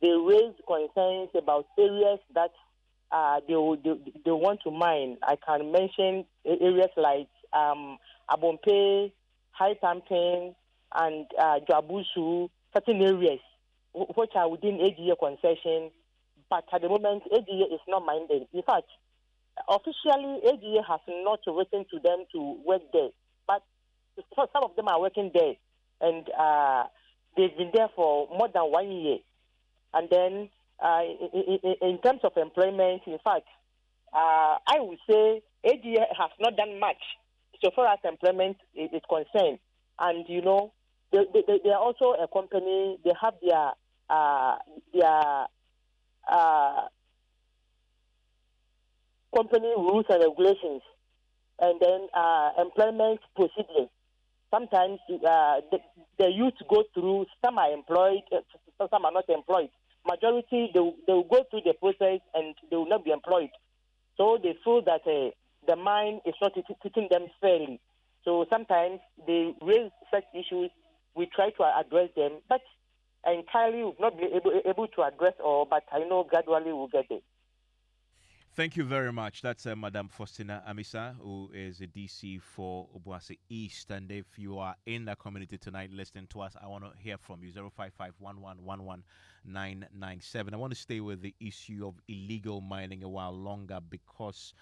Speaker 18: they raised concerns about areas that they want to mine. I can mention areas like Abompe, High Tampin, and Jabusu, certain areas which are within AGA concession, but at the moment AGA is not minded. In fact, officially AGA has not written to them to work there, but some of them are working there, and they've been there for more than 1 year. And then in terms of employment, in fact, I would say AGA has not done much so far as employment is concerned. And they are also a company. They have their company rules and regulations, and then employment procedures. Sometimes the youth go through. Some are employed, some are not employed. Majority they will go through the process and they will not be employed. So they feel that the mine is not treating them fairly. So sometimes they raise such issues. We try to address them, but entirely we'll not be able to address all. But I know gradually we'll get there.
Speaker 3: Thank you very much. That's Madam Faustina Amisa, who is a DC for Obuasi East. And if you are in that community tonight listening to us, I want to hear from you. 055-1111-997. I want to stay with the issue of illegal mining a while longer because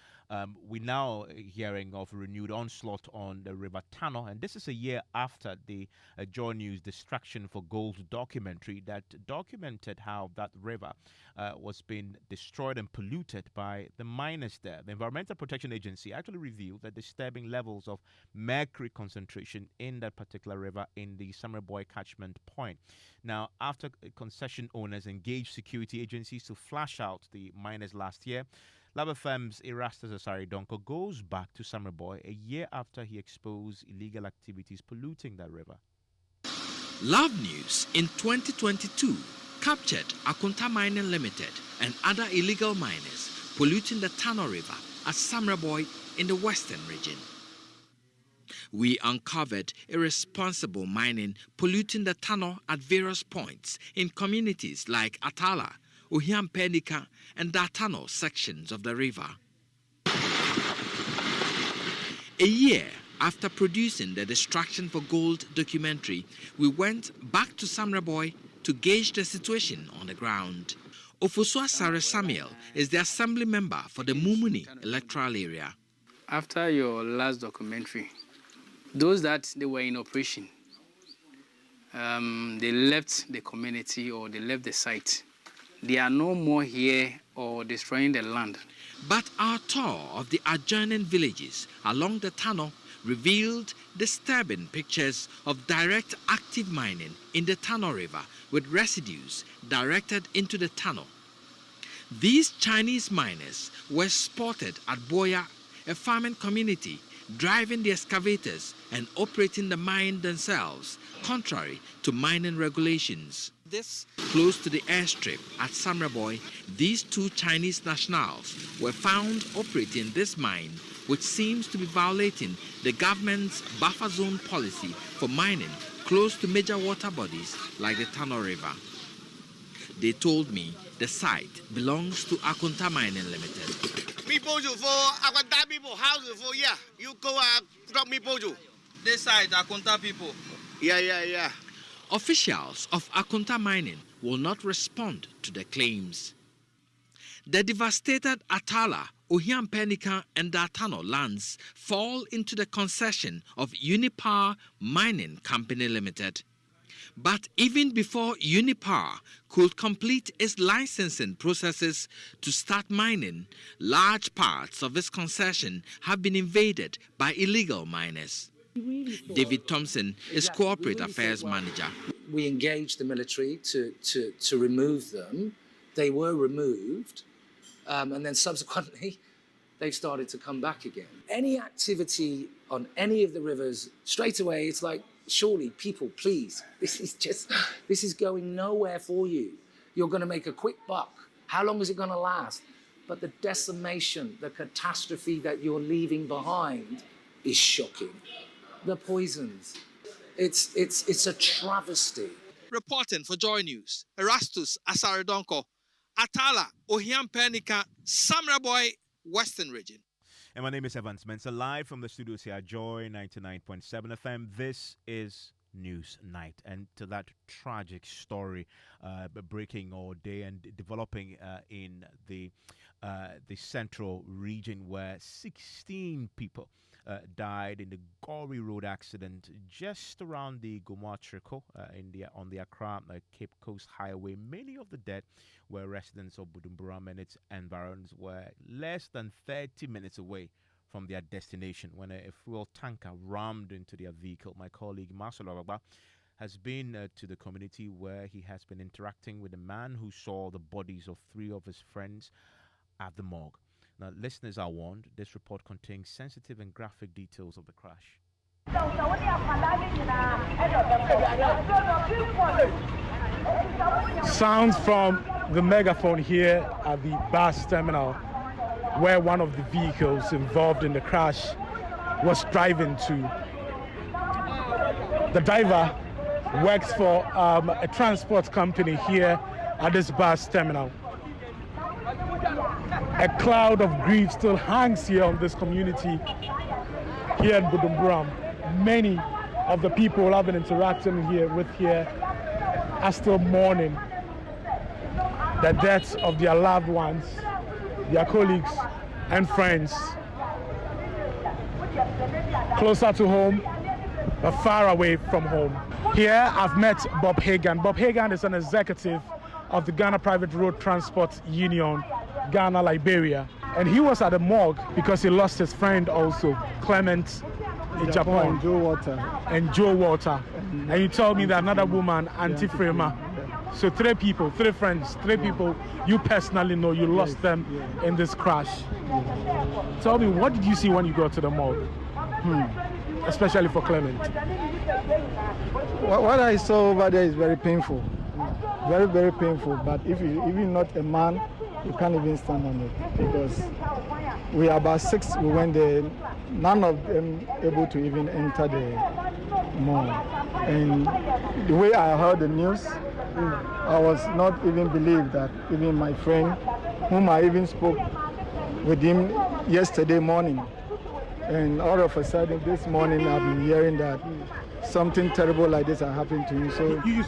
Speaker 3: we're now hearing of renewed onslaught on the River Tano. And this is a year after the Joy News Distraction for Gold documentary that documented how that river was being destroyed and polluted by the miners there. The Environmental Protection Agency actually revealed that disturbing levels of mercury concentration in that particular river in the Summerboy catchment point. Now, after concession owners engaged security agencies to flush out the miners last year, Lab FM's Erastus Asari Donko goes back to Summerboy a year after he exposed illegal activities polluting that river.
Speaker 5: Love News in 2022 captured Akunta Mining Limited and other illegal miners polluting the Tano River at Summerboy in the western region. We uncovered irresponsible mining polluting the Tano at various points in communities like Atala, Uhiampenika, and Datano sections of the river. A year after producing the Distraction for Gold documentary, we went back to Summerboy to gauge the situation on the ground. Ofosua Sare Samuel is the assembly member for the Mumuni electoral area.
Speaker 6: After your last documentary, those that they were in operation, they left the community or they left the site. They are no more here or destroying the land.
Speaker 5: But our tour of the adjoining villages along the Tano revealed disturbing pictures of direct active mining in the Tano River with residues directed into the Tano. These Chinese miners were spotted at Boya, a farming community, driving the excavators and operating the mine themselves, contrary to mining regulations. Close to the airstrip at Summerboy, these two Chinese nationals were found operating this mine, which seems to be violating the government's buffer zone policy for mining close to major water bodies like the Tano River. They told me the site belongs to Akunta Mining Limited.
Speaker 7: Me pojo for Akunta people house for you go drop me pojo. This side Akunta people. Yeah.
Speaker 5: Officials of Akunta Mining will not respond to the claims. The devastated Atala, Ohiampenica and Datano lands fall into the concession of Unipower Mining Company Limited. But even before Unipower could complete its licensing processes to start mining, large parts of its concession have been invaded by illegal miners. David Thompson is Corporate Affairs Manager.
Speaker 9: We engaged the military to remove them. They were removed, and then subsequently they started to come back again. Any activity on any of the rivers, straight away it's like, surely people, please, this is going nowhere for you. You're going to make a quick buck. How long is it going to last? But the decimation, the catastrophe that you're leaving behind is shocking. The poisons. It's a travesty.
Speaker 7: Reporting for Joy News, Erastus Asaridonko, Atala, Ohiampenica, Samra Boy, Western Region.
Speaker 3: And my name is Evans Mensah, live from the studios here at Joy 99.7 FM. This is News Night, and to that tragic story breaking all day and developing in the central region, where 16 people died in the gory road accident just around the Gomwa-Triko on the Accra Cape Coast Highway. Many of the dead were residents of Bujumbura and its environs, were less than 30 minutes away from their destination when a fuel tanker rammed into their vehicle. My colleague Marcelo Aragba has been to the community, where he has been interacting with a man who saw the bodies of 3 of his friends at the morgue. Now, listeners are warned, this report contains sensitive and graphic details of the crash.
Speaker 19: Sounds from the megaphone here at the bus terminal, where one of the vehicles involved in the crash was driving to. The driver works for a transport company here at this bus terminal. A cloud of grief still hangs here on this community here in Bujumbura. Many of the people I've been interacting with here are still mourning the deaths of their loved ones, their colleagues and friends. Closer to home, but far away from home. Here I've met Bob Hagan. Bob Hagan is an executive of the Ghana Private Road Transport Union, Ghana, Liberia. And he was at the morgue because he lost his friend also, Clement in Japan. And Joe Walter. And you told me that another woman, Auntie Frema. So 3 people, 3 friends, 3 people you personally know, you lost them in this crash. Tell me, what did you see when you got to the morgue? Especially for Clement.
Speaker 10: What I saw over there is very painful. Very, very painful. But if you're even not a man, you can't even stand on it, because we are about 6. We went there, none of them able to even enter the mall. And the way I heard the news, I was not even believed that even my friend, whom I even spoke with him yesterday morning, and all of a sudden this morning I've been hearing that something terrible like this happened to him. So
Speaker 19: you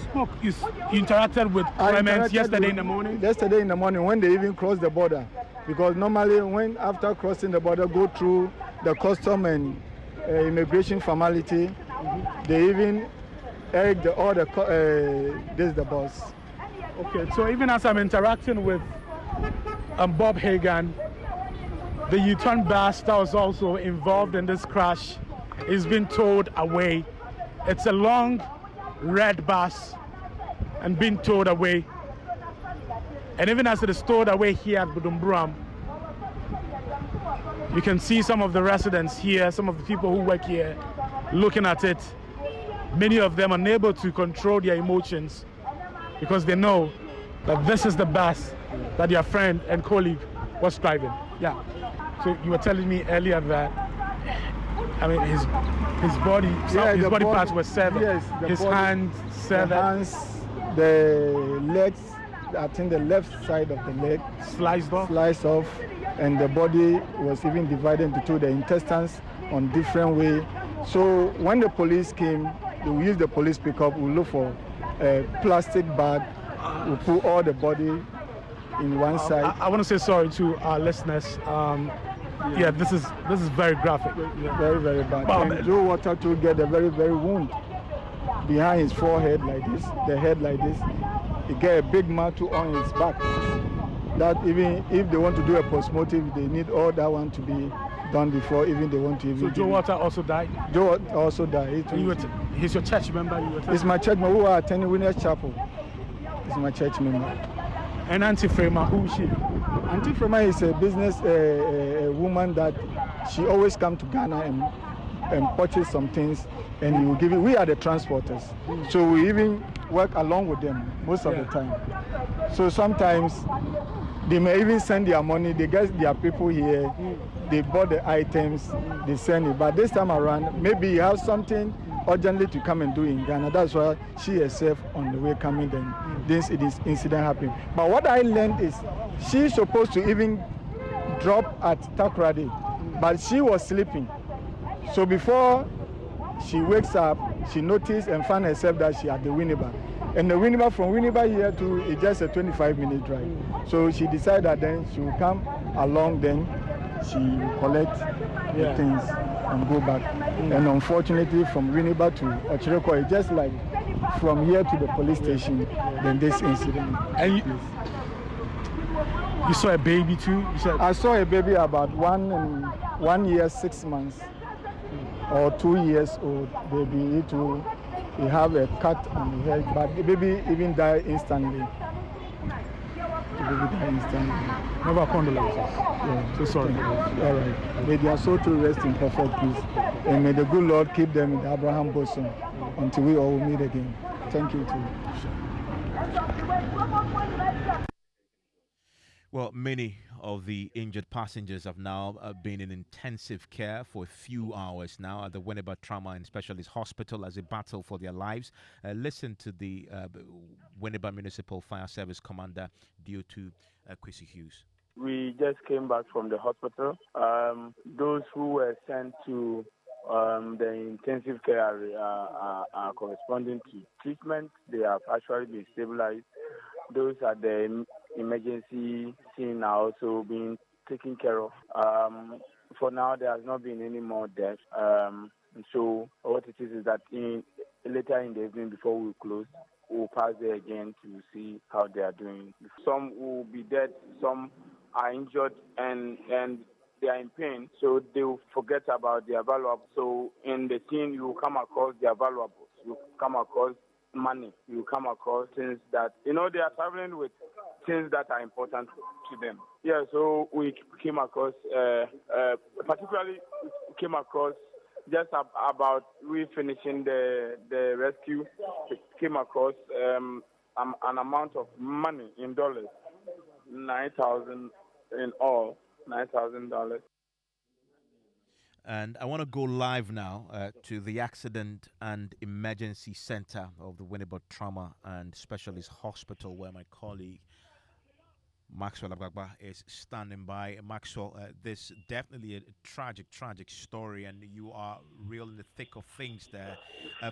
Speaker 19: interacted with Clement yesterday in the morning?
Speaker 10: Yesterday in the morning, when they even crossed the border. Because normally when after crossing the border, go through the custom and immigration formality, they even egg the this is the boss.
Speaker 19: Okay, so even as I'm interacting with Bob Hagan, the U-turn bus that was also involved in this crash is being towed away. It's a long red bus and being towed away. And even as it is towed away here at Bujumbura, you can see some of the residents here, some of the people who work here, looking at it. Many of them unable to control their emotions because they know that this is the bus that their friend and colleague was driving. Yeah. So you were telling me earlier that, I mean, his body, his body parts were severed.
Speaker 10: Yes,
Speaker 19: his hands severed.
Speaker 10: The hands, the legs, I think the left side of the leg
Speaker 19: sliced
Speaker 10: off, and the body was even divided into two, the intestines on different way. So when the police came, we used the police pickup. We look for a plastic bag. We put all the body in one side.
Speaker 19: I want to say sorry to our listeners. Yeah, this is very graphic.
Speaker 10: Very, very bad. And Joe Water to get a very, very wound behind his forehead like this, the head like this. He get a big mark on his back. That even if they want to do a postmortem, they need all that one to be done before even they want to even.
Speaker 19: So Joe Water also died?
Speaker 10: Joe also died.
Speaker 19: He's your church member?
Speaker 10: He's my church member who are attending Winners Chapel. He's my church member.
Speaker 19: And Auntie Frema, who is she?
Speaker 10: Auntie Frema is a business a woman that she always come to Ghana and purchase some things, and you will give it. We are the transporters, so we even work along with them most of the time. So sometimes they may even send their money. They get their people here. They bought the items. They send it. But this time around, maybe you have something urgently to come and do in Ghana. That's why she herself on the way coming. Then this incident happened. But what I learned is she's supposed to even drop at Takoradi, but she was sleeping. So before she wakes up, she noticed and found herself that she had the Winneba. And the Winneba from Winneba here to is just a 25-minute drive. So she decided that then she will come along, then she will collect the things and go back. And unfortunately, from Winneba to Ochireko, it's just like from here to the police station, then this incident.
Speaker 19: And you saw a baby too? You said?
Speaker 10: I saw a baby about 1 year, 6 months, or 2 years old baby. He have a cut on the head, but the baby even died instantly. The baby died instantly.
Speaker 19: Never condolences.
Speaker 10: Yeah.
Speaker 19: So sorry.
Speaker 10: All right. May their soul to rest in perfect peace, and may the good Lord keep them in the Abraham bosom until we all meet again. Thank you too.
Speaker 3: Well, many of the injured passengers have now been in intensive care for a few hours now at the Winneba Trauma and Specialist Hospital as they battle for their lives. Listen to the Winneba Municipal Fire Service Commander, DO2 Kwesi Hughes.
Speaker 20: We just came back from the hospital. Those who were sent to the intensive care area are corresponding to treatment. They have actually been stabilized. Those at the emergency scene are also being taken care of. For now, there has not been any more deaths. So what it is that later in the evening before we close, we'll pass there again to see how they are doing. Some will be dead, some are injured, and they are in pain, so they will forget about their valuables. So in the scene, you will come across their valuables. You come across money. You come across things that, they are traveling with things that are important to them. Yeah, so we came across, particularly came across just about we finishing the rescue, we came across an amount of money in dollars, $9,000 in all, $9,000.
Speaker 3: And I want to go live now to the Accident and Emergency Center of the Winneba Trauma and Specialist Hospital, where my colleague Maxwell Abagba is standing by. Maxwell, this definitely a tragic story, and you are real in the thick of things there.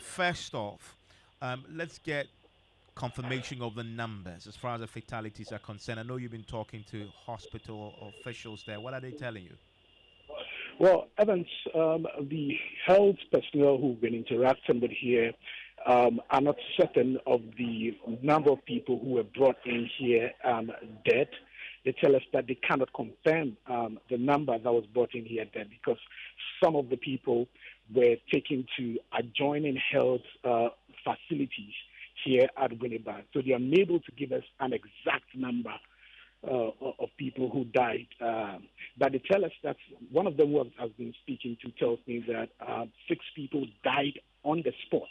Speaker 3: First off, let's get confirmation of the numbers as far as the fatalities are concerned. I know you've been talking to hospital officials there. What are they telling you?
Speaker 4: Well, Evans, the health personnel who've been interacting with here are not certain of the number of people who were brought in here dead. They tell us that they cannot confirm the number that was brought in here dead because some of the people were taken to adjoining health facilities here at Winneba. So they are unable to give us an exact number of people who died. But they tell us that one of them who I've been speaking to tells me that 6 people died on the spot,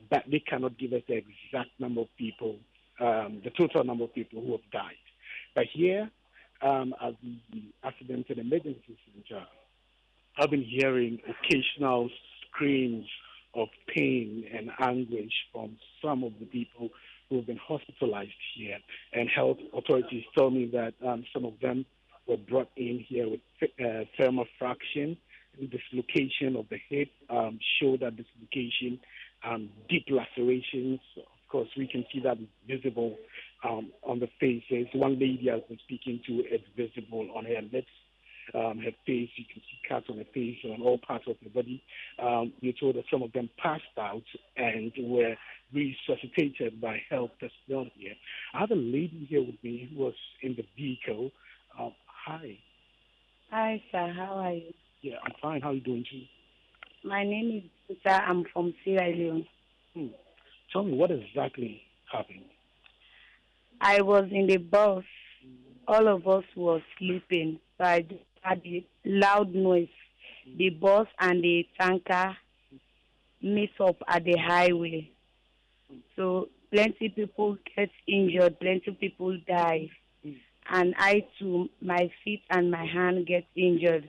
Speaker 4: but they cannot give us the exact number of people, the total number of people who have died. But here, at the Accident and Emergency Center, I've been hearing occasional screams of pain and anguish from some of the people who have been hospitalized here. And health authorities tell me that some of them were brought in here with thermal fraction, dislocation of the head, shoulder dislocation, deep lacerations. Of course, we can see that visible on the faces. One lady I've been speaking to, it's visible on her lips. Her face, you can see cuts on her face, on all parts of her body. You told that some of them passed out and were resuscitated by health personnel here. I have a lady here with me who was in the vehicle. Hi.
Speaker 8: Hi, sir. How are you?
Speaker 4: Yeah, I'm fine. How are you doing too?
Speaker 8: My name is Peter. I'm from Sierra Leone.
Speaker 4: Tell me, what exactly happened?
Speaker 8: I was in the bus. All of us were sleeping. So I just had a loud noise. The bus and the tanker meet up at the highway. So plenty people get injured. Plenty people die. And I too, my feet and my hand get injured.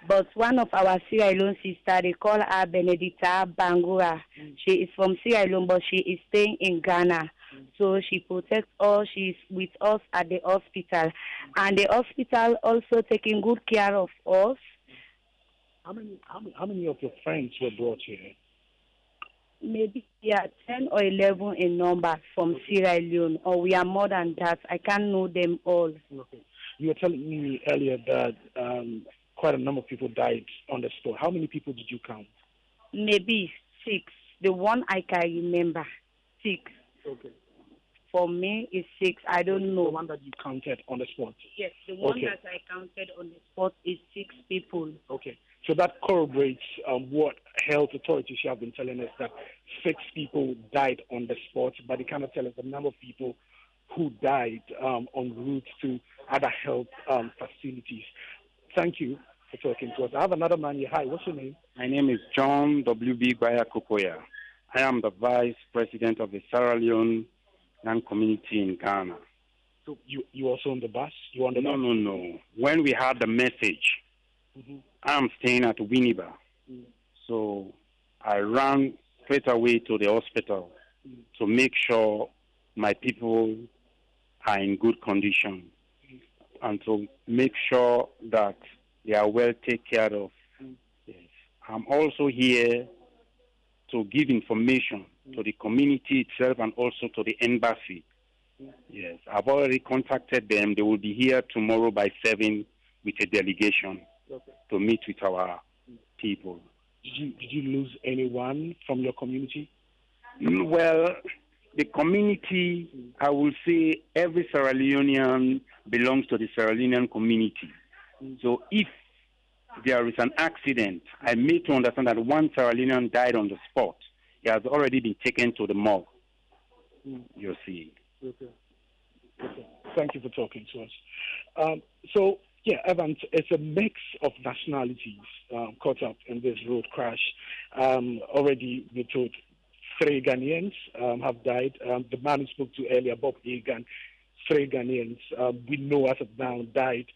Speaker 8: But one of our Sierra Leone sisters, they call her Benedicta Bangura. She is from Sierra Leone, but she is staying in Ghana. So she protects us. She's with us at the hospital. And the hospital also taking good care of us.
Speaker 4: How many of your friends were brought here?
Speaker 8: Maybe 10 or 11 in number from Sierra Leone, or we are more than that. I can't know them all.
Speaker 4: Okay. You were telling me earlier that quite a number of people died on the spot. How many people did you count?
Speaker 8: Maybe 6. The one I can remember, 6.
Speaker 4: Okay.
Speaker 8: For me, it's 6. I don't know.
Speaker 4: The one that you counted on the spot?
Speaker 8: Yes, the one that I counted on the spot is 6 people.
Speaker 4: Okay. So that corroborates what health authorities have been telling us, that 6 people died on the spot, but they cannot tell us the number of people who died en route to other health facilities. Thank you for talking to us. I have another man here. Hi, what's your name?
Speaker 11: My name is John W.B. Gwaya Kokoya. I am the Vice President of the Sierra Leone Young Community in Ghana.
Speaker 4: So you also on the bus? You on the bus?
Speaker 11: No. When we had the message, I'm staying at Winneba. So I ran straight away to the hospital to make sure my people are in good condition and to make sure that they are well taken care of. Yes. I'm also here to give information to the community itself and also to the embassy. Yes, I've already contacted them. They will be here tomorrow by 7 with a delegation to meet with our people.
Speaker 4: Did you lose anyone from your community?
Speaker 11: Well, the community, I will say every Sierra Leonean belongs to the Sierra Leonean community. So if there is an accident, I made to understand that one Sierra Leonean died on the spot. He has already been taken to the morgue. You see.
Speaker 4: Okay. Thank you for talking to us. So, Evans, it's a mix of nationalities caught up in this road crash. Already, we told 3 Ghanaians have died. The man who spoke to earlier, Bob Hagan, 3 Ghanaians we know as of now died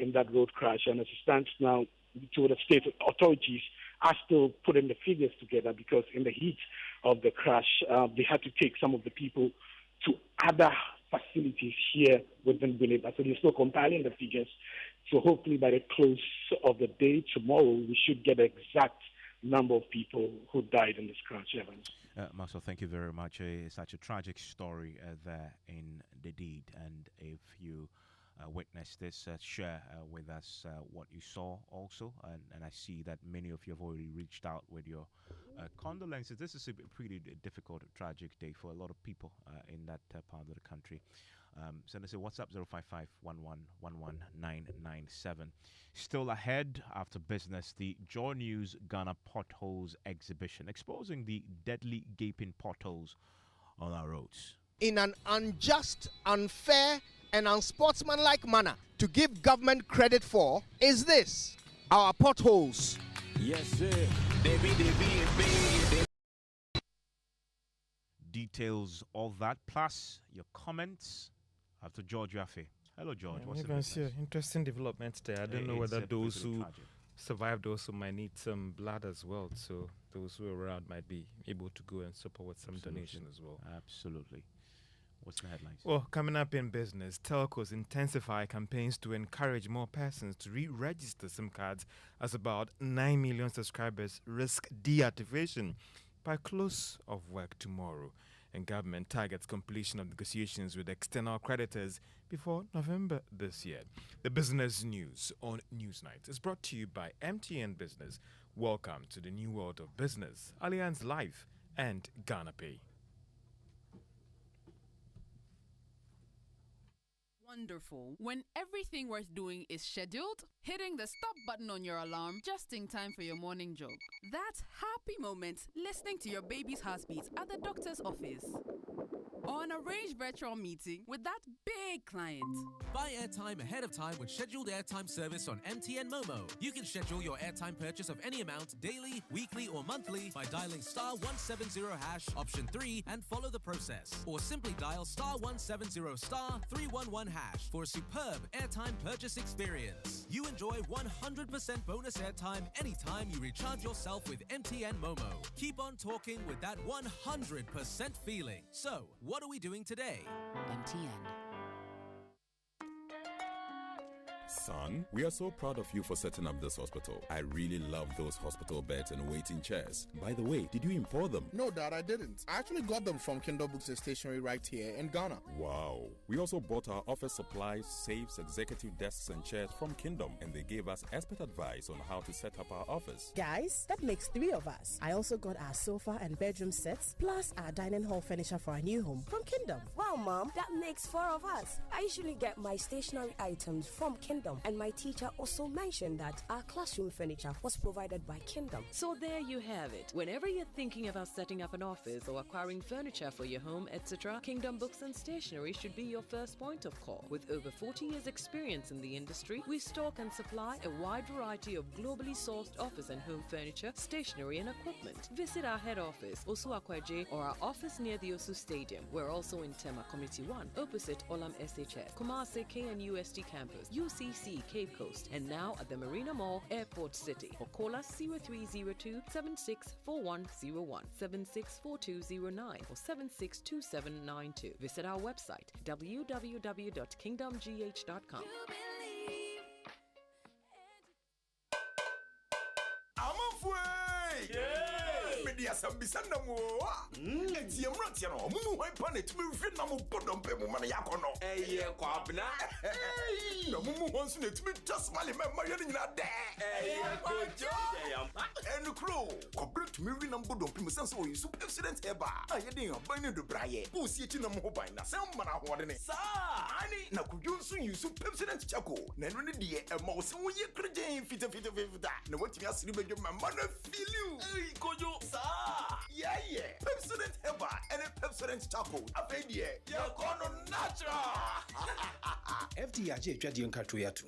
Speaker 4: in that road crash. And as it stands now, we told the state authorities are still putting the figures together because in the heat of the crash, they had to take some of the people to other facilities here within Winneba. So they're still compiling the figures. So hopefully by the close of the day tomorrow, we should get the exact number of people who died in this crash, Evans.
Speaker 3: Marcel, thank you very much. It's such a tragic story there in the deed. And if you witnessed this, share with us what you saw also. And I see that many of you have already reached out with your condolences. This is a pretty difficult, tragic day for a lot of people in that part of the country. Send us a WhatsApp 055-11-11997. Still ahead after business, the Joy News Ghana Potholes exhibition exposing the deadly gaping potholes on our roads.
Speaker 12: In an unjust, unfair, and unsportsmanlike manner to give government credit for is this: our potholes.
Speaker 13: Yes, sir. Baby.
Speaker 3: Details of that, plus your comments after George Yaffe. Hello, George. What's the latest?
Speaker 22: Interesting developments there. I don't know whether those who survived also might need some blood as well. So those who are around might be able to go and support with some donation as well.
Speaker 3: Absolutely. What's the headlines?
Speaker 22: Well, coming up in business, telcos intensify campaigns to encourage more persons to re-register SIM cards as about 9 million subscribers risk deactivation by close of work tomorrow. And government targets completion of negotiations with external creditors before November this year. The business news on Newsnight is brought to you by MTN Business. Welcome to the new world of business, Allianz Life and Ghana Pay.
Speaker 14: Wonderful. When everything worth doing is scheduled, hitting the stop button on your alarm just in time for your morning jog. That happy moment listening to your baby's heartbeat at the doctor's office. Or an arranged virtual meeting with that big client.
Speaker 15: Buy airtime ahead of time with scheduled airtime service on MTN Momo. You can schedule your airtime purchase of any amount daily, weekly, or monthly by dialing *170# option 3 and follow the process. Or simply dial *170*311# for a superb airtime purchase experience. You enjoy 100% bonus airtime anytime you recharge yourself with MTN Momo. Keep on talking with that 100% feeling. So, what are we doing today?
Speaker 14: MTN.
Speaker 16: Son, we are so proud of you for setting up this hospital. I really love those hospital beds and waiting chairs. By the way, did you import them?
Speaker 17: No, Dad, I didn't. I actually got them from Kindle Books and Stationery right here in Ghana.
Speaker 16: Wow. We also bought our office supplies, safes, executive desks and chairs from Kingdom, and they gave us expert advice on how to set up our office.
Speaker 25: Guys, that makes 3 of us. I also got our sofa and bedroom sets, plus our dining hall furniture for our new home from Kingdom.
Speaker 26: Wow, Mom, that makes 4 of us. I usually get my stationery items from Kingdom, and my teacher also mentioned that our classroom furniture was provided by Kingdom.
Speaker 27: So there you have it. Whenever you're thinking about setting up an office or acquiring furniture for your home, etc., Kingdom Books and Stationery should be your first point of call. With over 40 years experience in the industry, we stock and supply a wide variety of globally sourced office and home furniture, stationery and equipment. Visit our head office, Osu Akwaje, or our office near the Osu Stadium. We're also in Tema Community 1, opposite Olam SHS, Kumasi KNUST campus, UCC Cape Coast, and now at the Marina Mall, Airport City. Or call us 0302 764101, 764209, or 762792. Visit our website www.kingdomgh.com.
Speaker 28: Media Sambisanda mo. Etiemrantia no. Mumu hwan pa na tumi hwe na mo bodompe mu ma na yakono.
Speaker 29: Eye kwabna.
Speaker 28: Na mumu hwan so na tumi twasmale ma yɛ nyina de.
Speaker 29: Eye kojo.
Speaker 28: Enu kro. Kobre tumi hwe na bodompe mu sense o yusu president eba. Aye den aban ne do braye. Bo si echi na mo ho ban na sem ma na ho de ne.
Speaker 29: Sa.
Speaker 28: Ani na kudwo nso yusu president chako. Na enu ne de e ma wo se wo ye krejen fita. Na watimi asiri bedwo ma na feel you.
Speaker 29: Ey kojo. Sa.
Speaker 28: Yeah. Pepsodent Eba and a Pepsodent Charcoal. Afedie.
Speaker 29: You're gonna natural.
Speaker 30: FDIJ Jadion Katuyatu.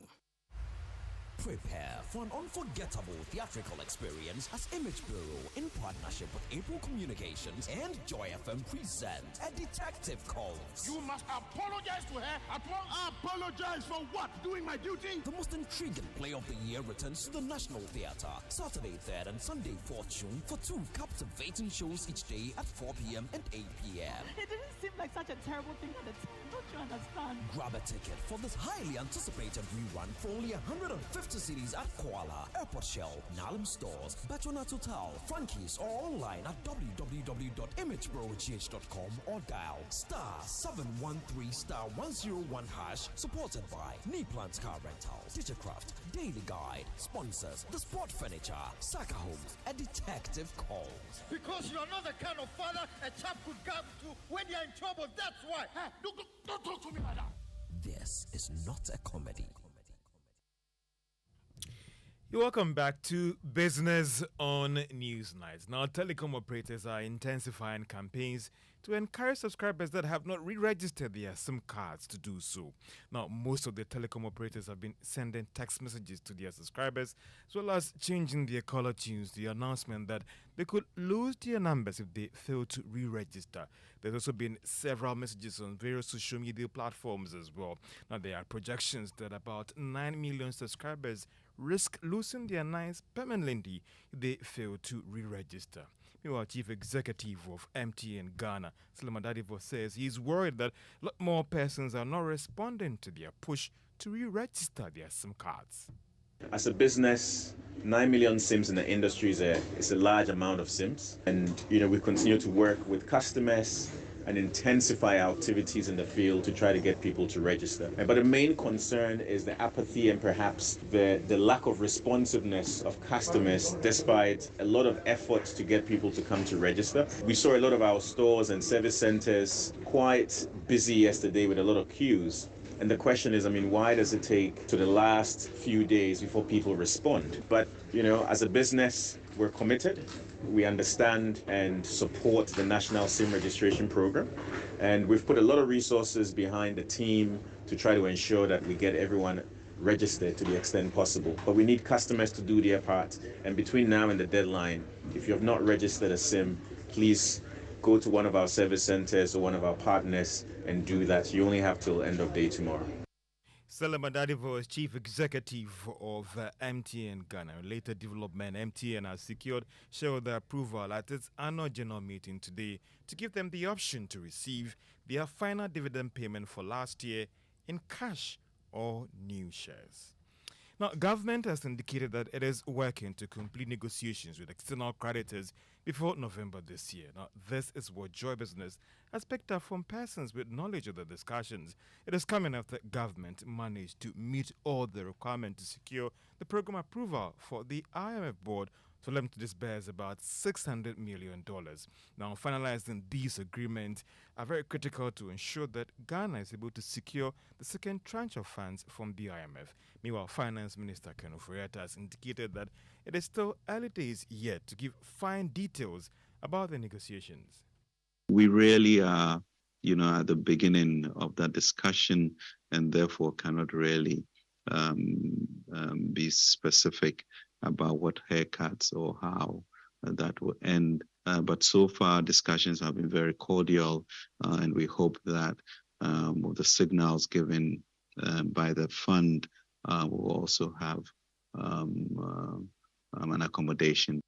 Speaker 13: Prepare for an unforgettable theatrical experience as Image Bureau, in partnership with April Communications and Joy FM, present A Detective Calls.
Speaker 30: You must apologize to her at once. Apologize for what? Doing my duty?
Speaker 13: The most intriguing play of the year returns to the National Theatre, Saturday 3rd and Sunday 4th June, for 2 captivating shows each day at 4 p.m. and 8 p.m.
Speaker 31: It didn't seem like such a terrible thing at the time. Don't you understand?
Speaker 13: Grab a ticket for this highly anticipated rerun for only 150 cities at Kuala, Airport Shell, Nalim Stores, Betona Total, Frankie's, or online at www.imagebrogh.com or dial *713*101#, supported by Neeplant Car Rentals, Teachercraft, Daily Guide, sponsors The Sport Furniture, Saka Homes, A Detective Calls.
Speaker 30: Because you're not the kind of father a chap could come to when you're in trouble, that's why. Hey, don't talk to me like that.
Speaker 13: This is not a comedy.
Speaker 22: You're welcome back to Business on Newsnight. Now, telecom operators are intensifying campaigns to encourage subscribers that have not re-registered their SIM cards to do so. Now, most of the telecom operators have been sending text messages to their subscribers, as well as changing their caller tunes, the announcement that they could lose their numbers if they fail to re-register. There's also been several messages on various social media platforms as well. Now, there are projections that about 9 million subscribers risk losing their lines permanently if they fail to re-register. Meanwhile, Chief Executive of MTN Ghana, Suleiman Dadivo, says he's worried that a lot more persons are not responding to their push to re-register their SIM cards.
Speaker 1: As a business, 9 million SIMs in the industry is a large amount of SIMs. And, we continue to work with customers and intensify our activities in the field to try to get people to register. But the main concern is the apathy and perhaps the lack of responsiveness of customers despite a lot of efforts to get people to come to register. We saw a lot of our stores and service centers quite busy yesterday with a lot of queues. And the question is, why does it take to the last few days before people respond? But, as a business, we're committed. We understand and support the National SIM Registration Program. And we've put a lot of resources behind the team to try to ensure that we get everyone registered to the extent possible. But we need customers to do their part. And between now and the deadline, if you have not registered a SIM, please go to one of our service centers or one of our partners and do that. You only have till end of day tomorrow.
Speaker 22: Suleiman Dadivo is Chief Executive of MTN Ghana. Related development, MTN has secured shareholder approval at its annual general meeting today to give them the option to receive their final dividend payment for last year in cash or new shares. Now, government has indicated that it is working to complete negotiations with external creditors before November this year. Now, this is what Joy Business has picked up from persons with knowledge of the discussions. It is coming after government managed to meet all the requirements to secure the program approval for the IMF board for them to disburse about $600 million. Now, finalizing these agreements are very critical to ensure that Ghana is able to secure the second tranche of funds from the IMF. Meanwhile, Finance Minister Ken Ofori-Atta has indicated that it is still early days yet to give fine details about the negotiations.
Speaker 2: We really are, at the beginning of that discussion and therefore cannot really be specific about what haircuts or how that will end. But so far, discussions have been very cordial, and we hope that the signals given by the fund will also have an accommodation.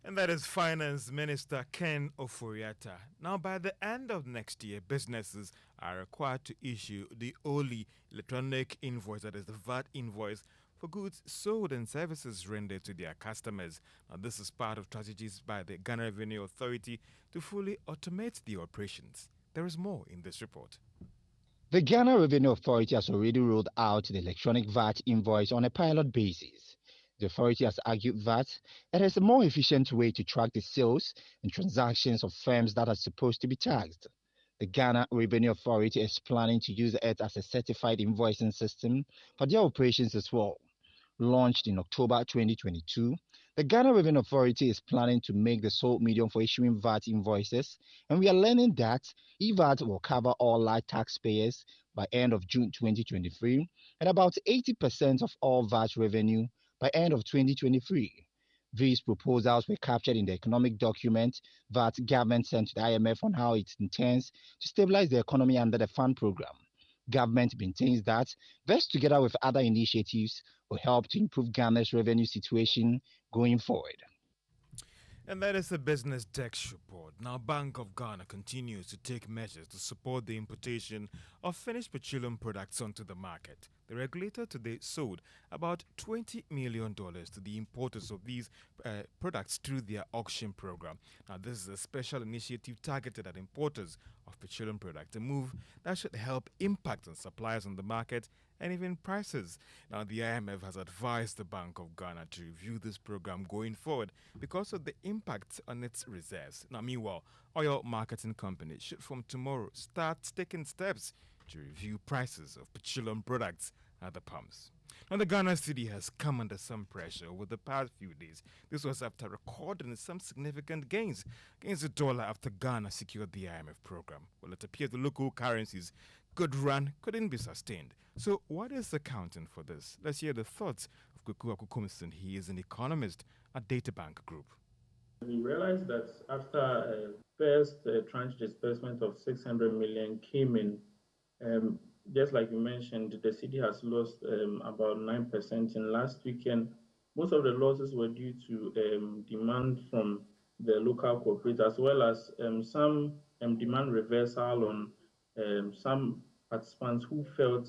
Speaker 22: And that is Finance Minister Ken Ofori-Atta. Now, by the end of next year, businesses are required to issue the only electronic invoice, that is the VAT invoice, for goods sold and services rendered to their customers. Now, this is part of strategies by the Ghana Revenue Authority to fully automate the operations. There is more in this report.
Speaker 5: The Ghana Revenue Authority has already rolled out the electronic VAT invoice on a pilot basis. The authority has argued that it is a more efficient way to track the sales and transactions of firms that are supposed to be taxed. The Ghana Revenue Authority is planning to use it as a certified invoicing system for their operations as well. Launched in October 2022, the Ghana Revenue Authority is planning to make the sole medium for issuing VAT invoices, and we are learning that e-VAT will cover all large taxpayers by end of June 2023 and about 80% of all VAT revenue by end of 2023. These proposals were captured in the economic document that government sent to the IMF on how it intends to stabilize the economy under the fund program. Government maintains that this, together with other initiatives, will help to improve Ghana's revenue situation going forward.
Speaker 22: And that is the Business Desk report. Now, Bank of Ghana continues to take measures to support the importation of finished petroleum products onto the market. The regulator today sold about $20 million to the importers of these products through their auction program. Now, this is a special initiative targeted at importers of petroleum products, a move that should help impact on suppliers on the market and even prices. Now, the IMF has advised the Bank of Ghana to review this program going forward because of the impact on its reserves. Now, meanwhile, oil marketing companies should from tomorrow start taking steps to review prices of petroleum products at the pumps. Now, the Ghana cedi has come under some pressure over the past few days. This was after recording some significant gains against the dollar after Ghana secured the IMF program. Well, it appears the local currency's good run couldn't be sustained. So what is accounting for this? Let's hear the thoughts of Kuku Akukumson. He is an economist at Databank Group.
Speaker 6: We realized that after first tranche disbursement of 600 million came in, just like you mentioned, the city has lost about 9% in last weekend. Most of the losses were due to demand from the local corporate, as well as some demand reversal on some participants who felt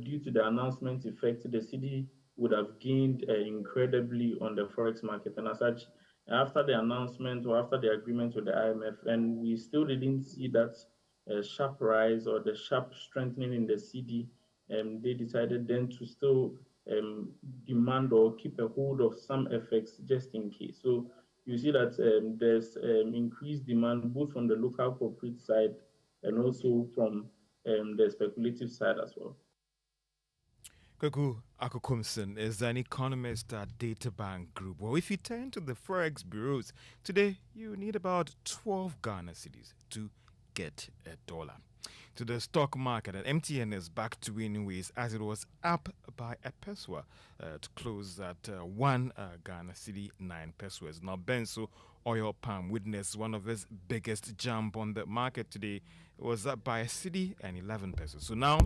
Speaker 6: due to the announcement effect, the city would have gained incredibly on the forex market. And as such, after the announcement or after the agreement with the IMF, and we still didn't see that sharp rise or the sharp strengthening in the cedi, they decided then to still demand or keep a hold of some FX just in case. So you see that there's increased demand both from the local corporate side and also from the speculative side as well.
Speaker 22: Kwaku Akukumson is an economist at Data Bank Group. Well, if you turn to the Forex bureaus, today you need about 12 Ghana cedis to get a dollar. To the stock market, and MTN is back to winning ways as it was up by a peso to close at 1 Ghana cedi, 9 pesos. Now, Benzo oil palm witnessed one of its biggest jump on the market today. It was up by a cedi and 11 pesos. So now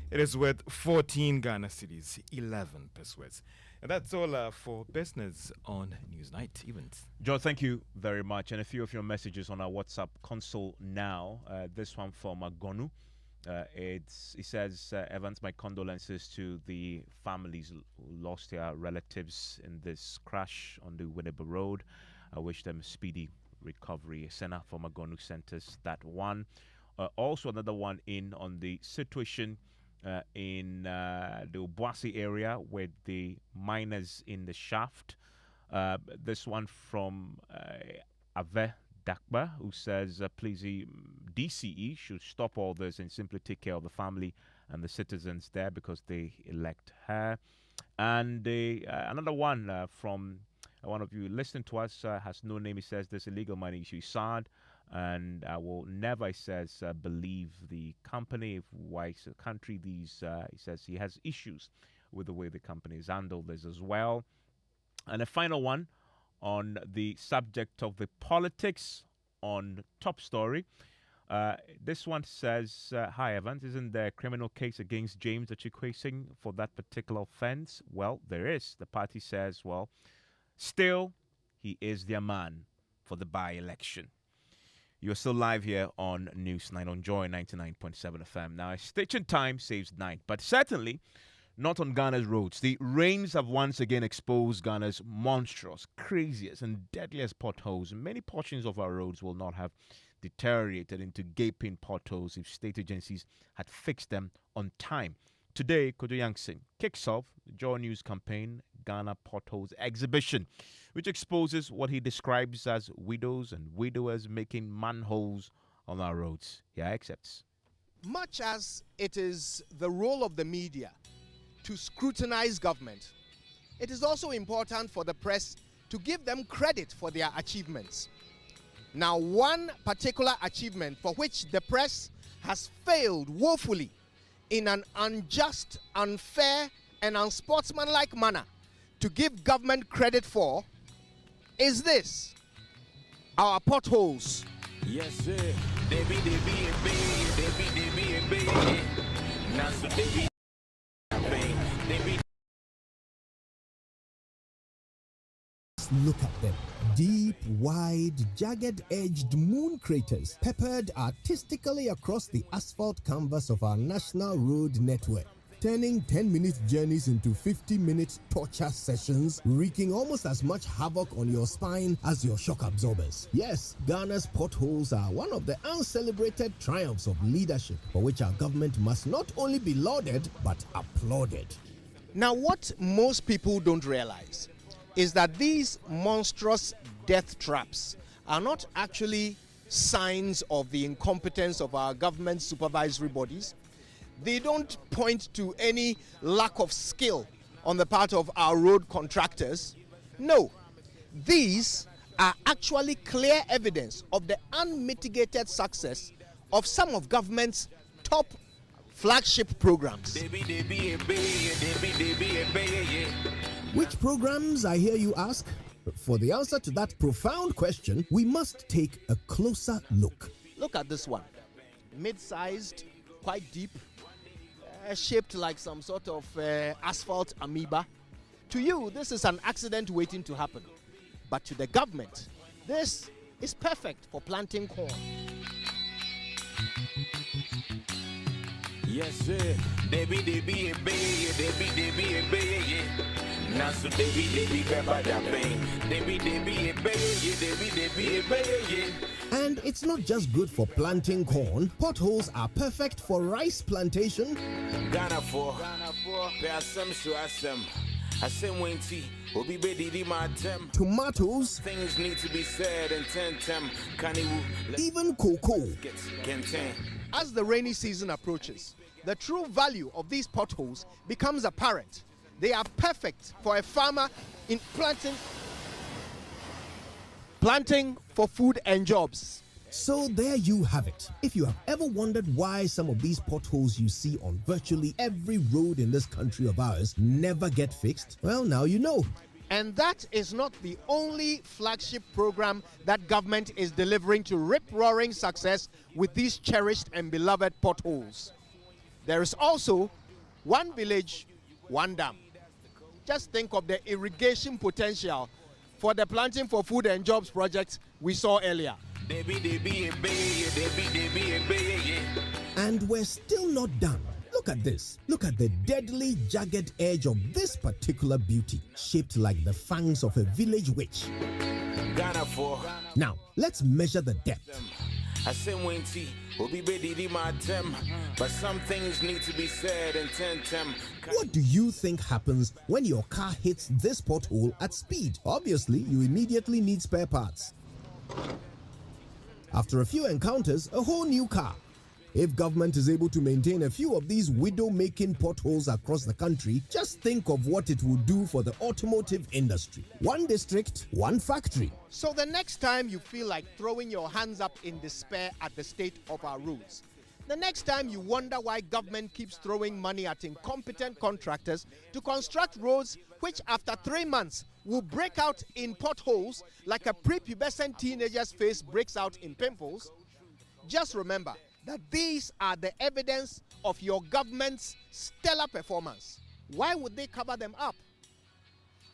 Speaker 22: it is worth 14 Ghana cedis, 11 pesos. And that's all for business on Newsnight Events.
Speaker 3: Joe, thank you very much. And a few of your messages on our WhatsApp console now. This one from Gonu. It says, Evans, my condolences to the families who lost their relatives in this crash on the Winneba Road. I wish them speedy recovery. Sena from Agonu sent us that one. Also, another one in on the situation in the Obuasi area with the miners in the shaft. This one from Ave Dakba, who says, please, DCE should stop all this and simply take care of the family and the citizens there because they elect her. And another one from one of you listening to us, has no name. He says this illegal money issue is sad, and I will never, he says, believe the company. Why it's a country, these, he says he has issues with the way the company has handled this as well. And a final one on the subject of the politics on Top Story. This one says, hi Evans, isn't there a criminal case against James that you're facing for that particular offense? Well, there is. The party says, well, still, he is their man for the by-election. You're still live here on News 9 on Joy 99.7 FM. Now, station time saves 9, but certainly not on Ghana's roads. The rains have once again exposed Ghana's monstrous, craziest, and deadliest potholes. Many portions of our roads will not have deteriorated into gaping potholes if state agencies had fixed them on time. Today, Kojo Yankson kicks off the Joy News campaign Ghana Potholes exhibition, which exposes what he describes as widows and widowers making manholes on our roads. He accepts.
Speaker 12: Much as it is the role of the media to scrutinize government, it is also important for the press to give them credit for their achievements. Now, one particular achievement for which the press has failed woefully in an unjust, unfair, and unsportsmanlike manner to give government credit for is this: our potholes.
Speaker 29: Yes, sir. They be,
Speaker 7: Look at them. Deep, wide, jagged-edged moon craters peppered artistically across the asphalt canvas of our national road network, turning 10-minute journeys into 50-minute torture sessions, wreaking almost as much havoc on your spine as your shock absorbers. Yes, Ghana's potholes are one of the uncelebrated triumphs of leadership for which our government must not only be lauded, but applauded.
Speaker 12: Now, what most people don't realize is that these monstrous death traps are not actually signs of the incompetence of our government supervisory bodies. They don't point to any lack of skill on the part of our road contractors. No, these are actually clear evidence of the unmitigated success of some of government's top flagship programs.
Speaker 7: Which programs, I hear you ask? For the answer to that profound question, we must take a closer look.
Speaker 12: Look at this one. Mid-sized, quite deep, shaped like some sort of asphalt amoeba. To you, this is an accident waiting to happen. But to the government, This is perfect for planting corn.
Speaker 29: Yes, sir. They be a bay, they be a bay, yeah. Now so they be pepper that pain. They be a bay, they be a bay, yeah.
Speaker 7: And it's not just good for planting corn. Potholes are perfect for rice plantation.
Speaker 29: Ghana for some show some. I say when tea will be ready my tem.
Speaker 7: Tomatoes.
Speaker 29: Things need to be said and ten.
Speaker 7: Even cocoa.
Speaker 12: As the rainy season approaches, the true value of these potholes becomes apparent. They are perfect for a farmer in planting for food and jobs.
Speaker 7: So there you have it. If you have ever wondered why some of these potholes you see on virtually every road in this country of ours never get fixed, well, now you know.
Speaker 12: And that is not the only flagship program that government is delivering to rip-roaring success with these cherished and beloved potholes. There is also one village, one dam. Just think of the irrigation potential for the Planting for Food and Jobs project we saw earlier.
Speaker 7: And we're still not done. Look at this. Look at the deadly jagged edge of this particular beauty, shaped like the fangs of a village witch. Now, let's measure the depth.
Speaker 29: I say when tea will be ready my tem, but some things need to be said and ten.
Speaker 7: What do you think happens when your car hits this pothole at speed? Obviously, you immediately need spare parts. After a few encounters, a whole new car. If government is able to maintain a few of these widow-making potholes across the country, just think of what it will do for the automotive industry. One district, one factory.
Speaker 12: So the next time you feel like throwing your hands up in despair at the state of our roads, the next time you wonder why government keeps throwing money at incompetent contractors to construct roads which after 3 months will break out in potholes like a prepubescent teenager's face breaks out in pimples, just remember that these are the evidence of your government's stellar performance. Why would they cover them up?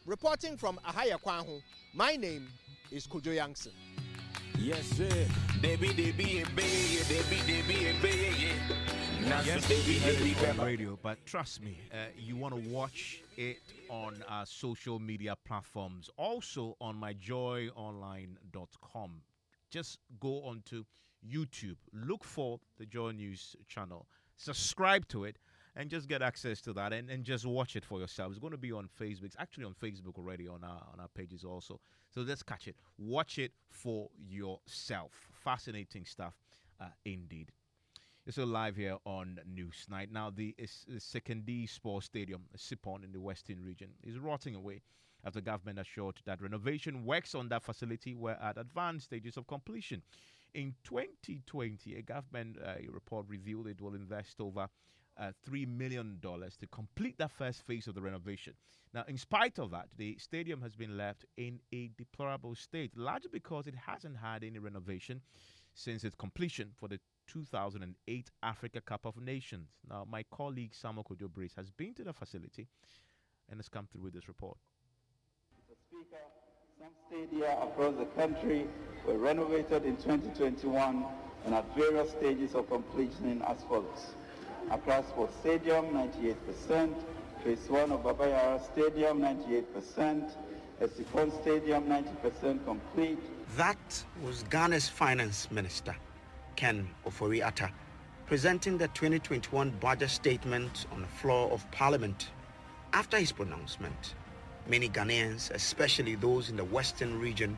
Speaker 12: Reporting from Ahaya Kwanhu, my name is Kojo Yankson.
Speaker 29: Yes, sir. They be a bay, they be a bay, yeah.
Speaker 3: Yes, they be on radio, but trust me, you want to watch it on our social media platforms, also on myjoyonline.com. Just go on to YouTube, look for the Joy News channel, subscribe to it, and just get access to that and just watch it for yourself. It's going to be on Facebook. It's actually on Facebook already on our pages also. So let's catch it. Watch it for yourself. Fascinating stuff indeed. It's still live here on Newsnight. Now, the Sekindi Sports Stadium, Sipon in the Western region, is rotting away after government assured that renovation works on that facility were at advanced stages of completion. In 2020, a government report revealed it will invest over $3 million to complete that first phase of the renovation. Now, in spite of that, the stadium has been left in a deplorable state, largely because it hasn't had any renovation since its completion for the 2008 Africa Cup of Nations. Now, my colleague Samuel Kojo has been to the facility and has come through with this report.
Speaker 4: Mr. Speaker, some stadia across the country were renovated in 2021 and at various stages of completion as follows. Accra Sports Stadium, 98%, Phase 1 of Babayara Stadium, 98%, Esipon Stadium, 90% complete.
Speaker 8: That was Ghana's Finance Minister, Ken Ofori-Atta, presenting the 2021 budget statement on the floor of Parliament. After his pronouncement, many Ghanaians, especially those in the Western region,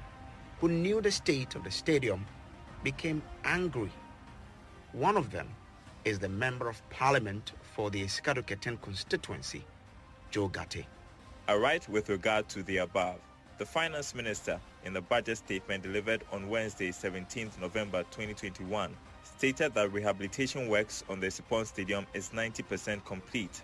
Speaker 8: who knew the state of the stadium, became angry. One of them is the Member of Parliament for the Eskado-Keten constituency, Joe Gate.
Speaker 9: I write with regard to the above. The Finance Minister, in the budget statement delivered on Wednesday, 17th November 2021, stated that rehabilitation works on the Sipon Stadium is 90% complete.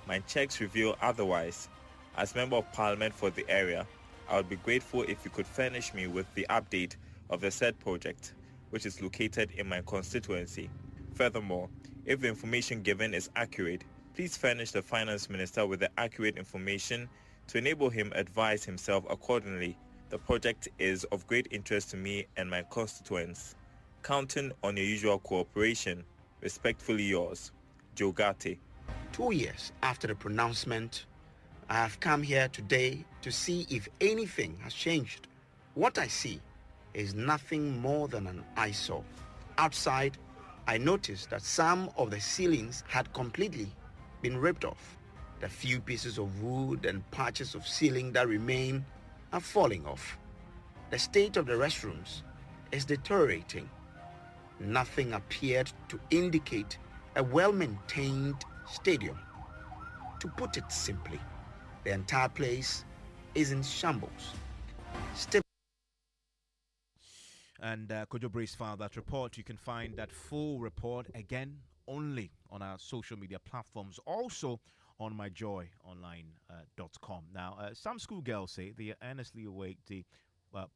Speaker 9: My checks reveal otherwise. As Member of Parliament for the area, I would be grateful if you could furnish me with the update of the said project, which is located in my constituency. Furthermore, if the information given is accurate, please furnish the Finance Minister with the accurate information to enable him advise himself accordingly The project is of great interest to me and my constituents. Counting on your usual cooperation, respectfully yours, Joe Garte.
Speaker 8: 2 years after the pronouncement, I have come here today to see if anything has changed. What I see is nothing more than an eyesore. Outside, I noticed that some of the ceilings had completely been ripped off. The few pieces of wood and patches of ceiling that remain are falling off. The state of the restrooms is deteriorating. Nothing appeared to indicate a well-maintained stadium. To put it simply, the entire place is in shambles.
Speaker 3: And Kojo Brace filed that report. You can find that full report again only on our social media platforms, also on myjoyonline.com. Now, some schoolgirls say they earnestly await the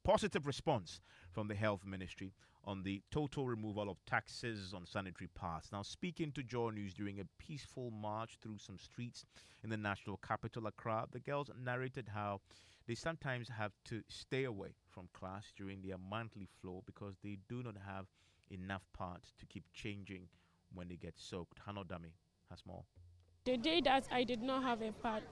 Speaker 3: positive response from the health ministry on the total removal of taxes on sanitary pads. Now, speaking to Joy News during a peaceful march through some streets in the national capital, Accra, the girls narrated how they sometimes have to stay away from class during their monthly flow because they do not have enough pads to keep changing when they get soaked. Hanodami has more.
Speaker 10: The day that I did not have a pad,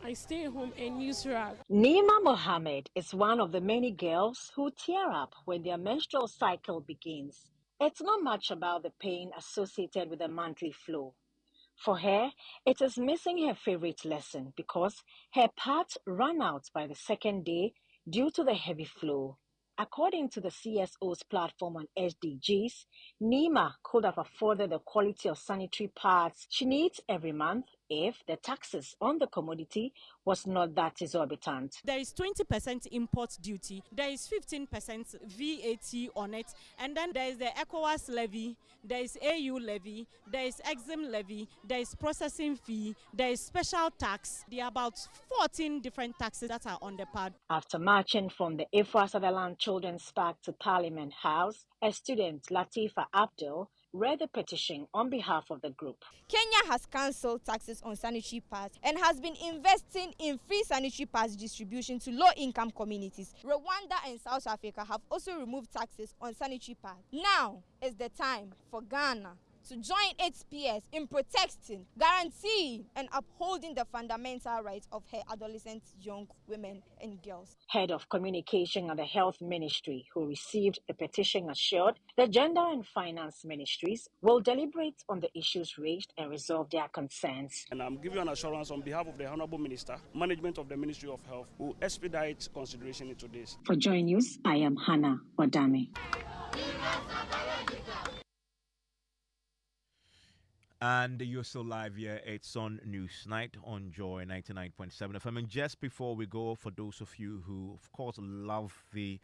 Speaker 10: I stay home and use rag.
Speaker 11: Nima Mohammed is one of the many girls who tear up when their menstrual cycle begins. It's not much about the pain associated with the monthly flow. For her, it is missing her favorite lesson because her pads run out by the second day due to the heavy flow. According to the CSO's platform on SDGs, Nima could have afforded the quality of sanitary pads she needs every month if the taxes on the commodity was not that exorbitant.
Speaker 31: There is 20% import duty, there is 15% VAT on it, and then there is the ECOWAS levy, there is AU levy, there is EXIM levy, there is processing fee, there is special tax. There are about 14 different taxes that are on the pad.
Speaker 11: After marching from the Ifra Sutherland Children's Park to Parliament House, a student, Latifa Abdul, read the petition on behalf of the group.
Speaker 14: Kenya has cancelled taxes on sanitary pads and has been investing in free sanitary pads distribution to low-income communities. Rwanda and South Africa have also removed taxes on sanitary pads. Now is the time for Ghana to join its peers in protecting, guaranteeing, and upholding the fundamental rights of her adolescent young women and girls.
Speaker 11: Head of Communication at the Health Ministry, who received the petition, assured the Gender and Finance Ministries will deliberate on the issues raised and resolve their concerns.
Speaker 15: And I'm giving you an assurance on behalf of the Honorable Minister, management of the Ministry of Health, will expedite consideration into this.
Speaker 11: For Joy News, I am Hannah Wadame.
Speaker 3: And you're still live here. It's on Newsnight on Joy 99.7 FM. And just before we go, for those of you who, of course, love the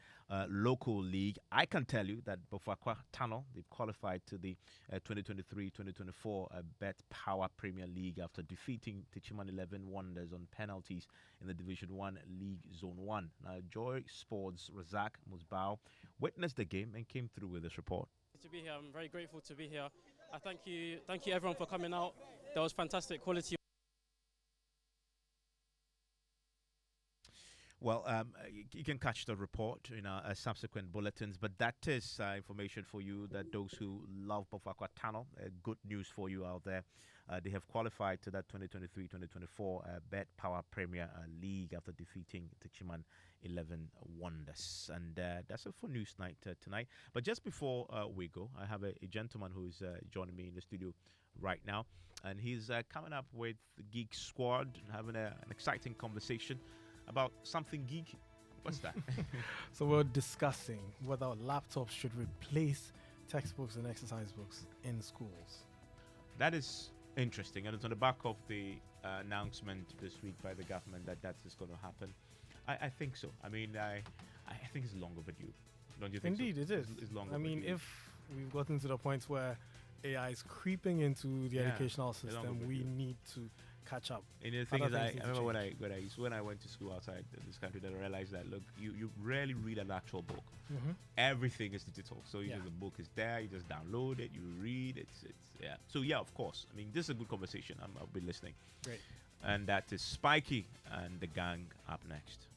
Speaker 3: local league, I can tell you that Bofakwa Tano, they've qualified to the 2023-2024 Bet Power Premier League after defeating Techiman 11 Wonders on penalties in the Division 1 League Zone 1. Now, Joy Sports' Razak Musbao witnessed the game and came through with this report.
Speaker 17: To be here, I'm very grateful to be here. I thank you everyone for coming out. There was fantastic quality.
Speaker 3: Well, you can catch the report in our subsequent bulletins, but that is information for you, that those who love Bofakwa Tano, good news for you out there. They have qualified to that 2023-2024 Bet Power Premier League after defeating the Chiman 11 Wonders. And that's it for Newsnight tonight. But just before we go, I have a gentleman who is joining me in the studio right now. And he's coming up with the Geek Squad, having an exciting conversation about something geeky. What's that?
Speaker 18: So we're discussing whether laptops should replace textbooks and exercise books in schools.
Speaker 3: That is interesting, and it's on the back of the announcement this week by the government that is going to happen. I think so. I mean, I think it's long overdue. Don't you think?
Speaker 18: Indeed,
Speaker 3: so?
Speaker 18: It is.
Speaker 3: It's long
Speaker 18: I
Speaker 3: overdue.
Speaker 18: mean, if we've gotten to the point where AI is creeping into the educational system, we need to catch up.
Speaker 3: And the thing is, I remember when I went to school outside this country, that I realized that, look, you rarely read an actual book.
Speaker 18: Mm-hmm.
Speaker 3: Everything is digital. So the book is there, you just download it, you read it. Yeah. So yeah, of course. I mean, this is a good conversation. I'll be listening.
Speaker 18: Great.
Speaker 3: And that is Spiky and the gang up next.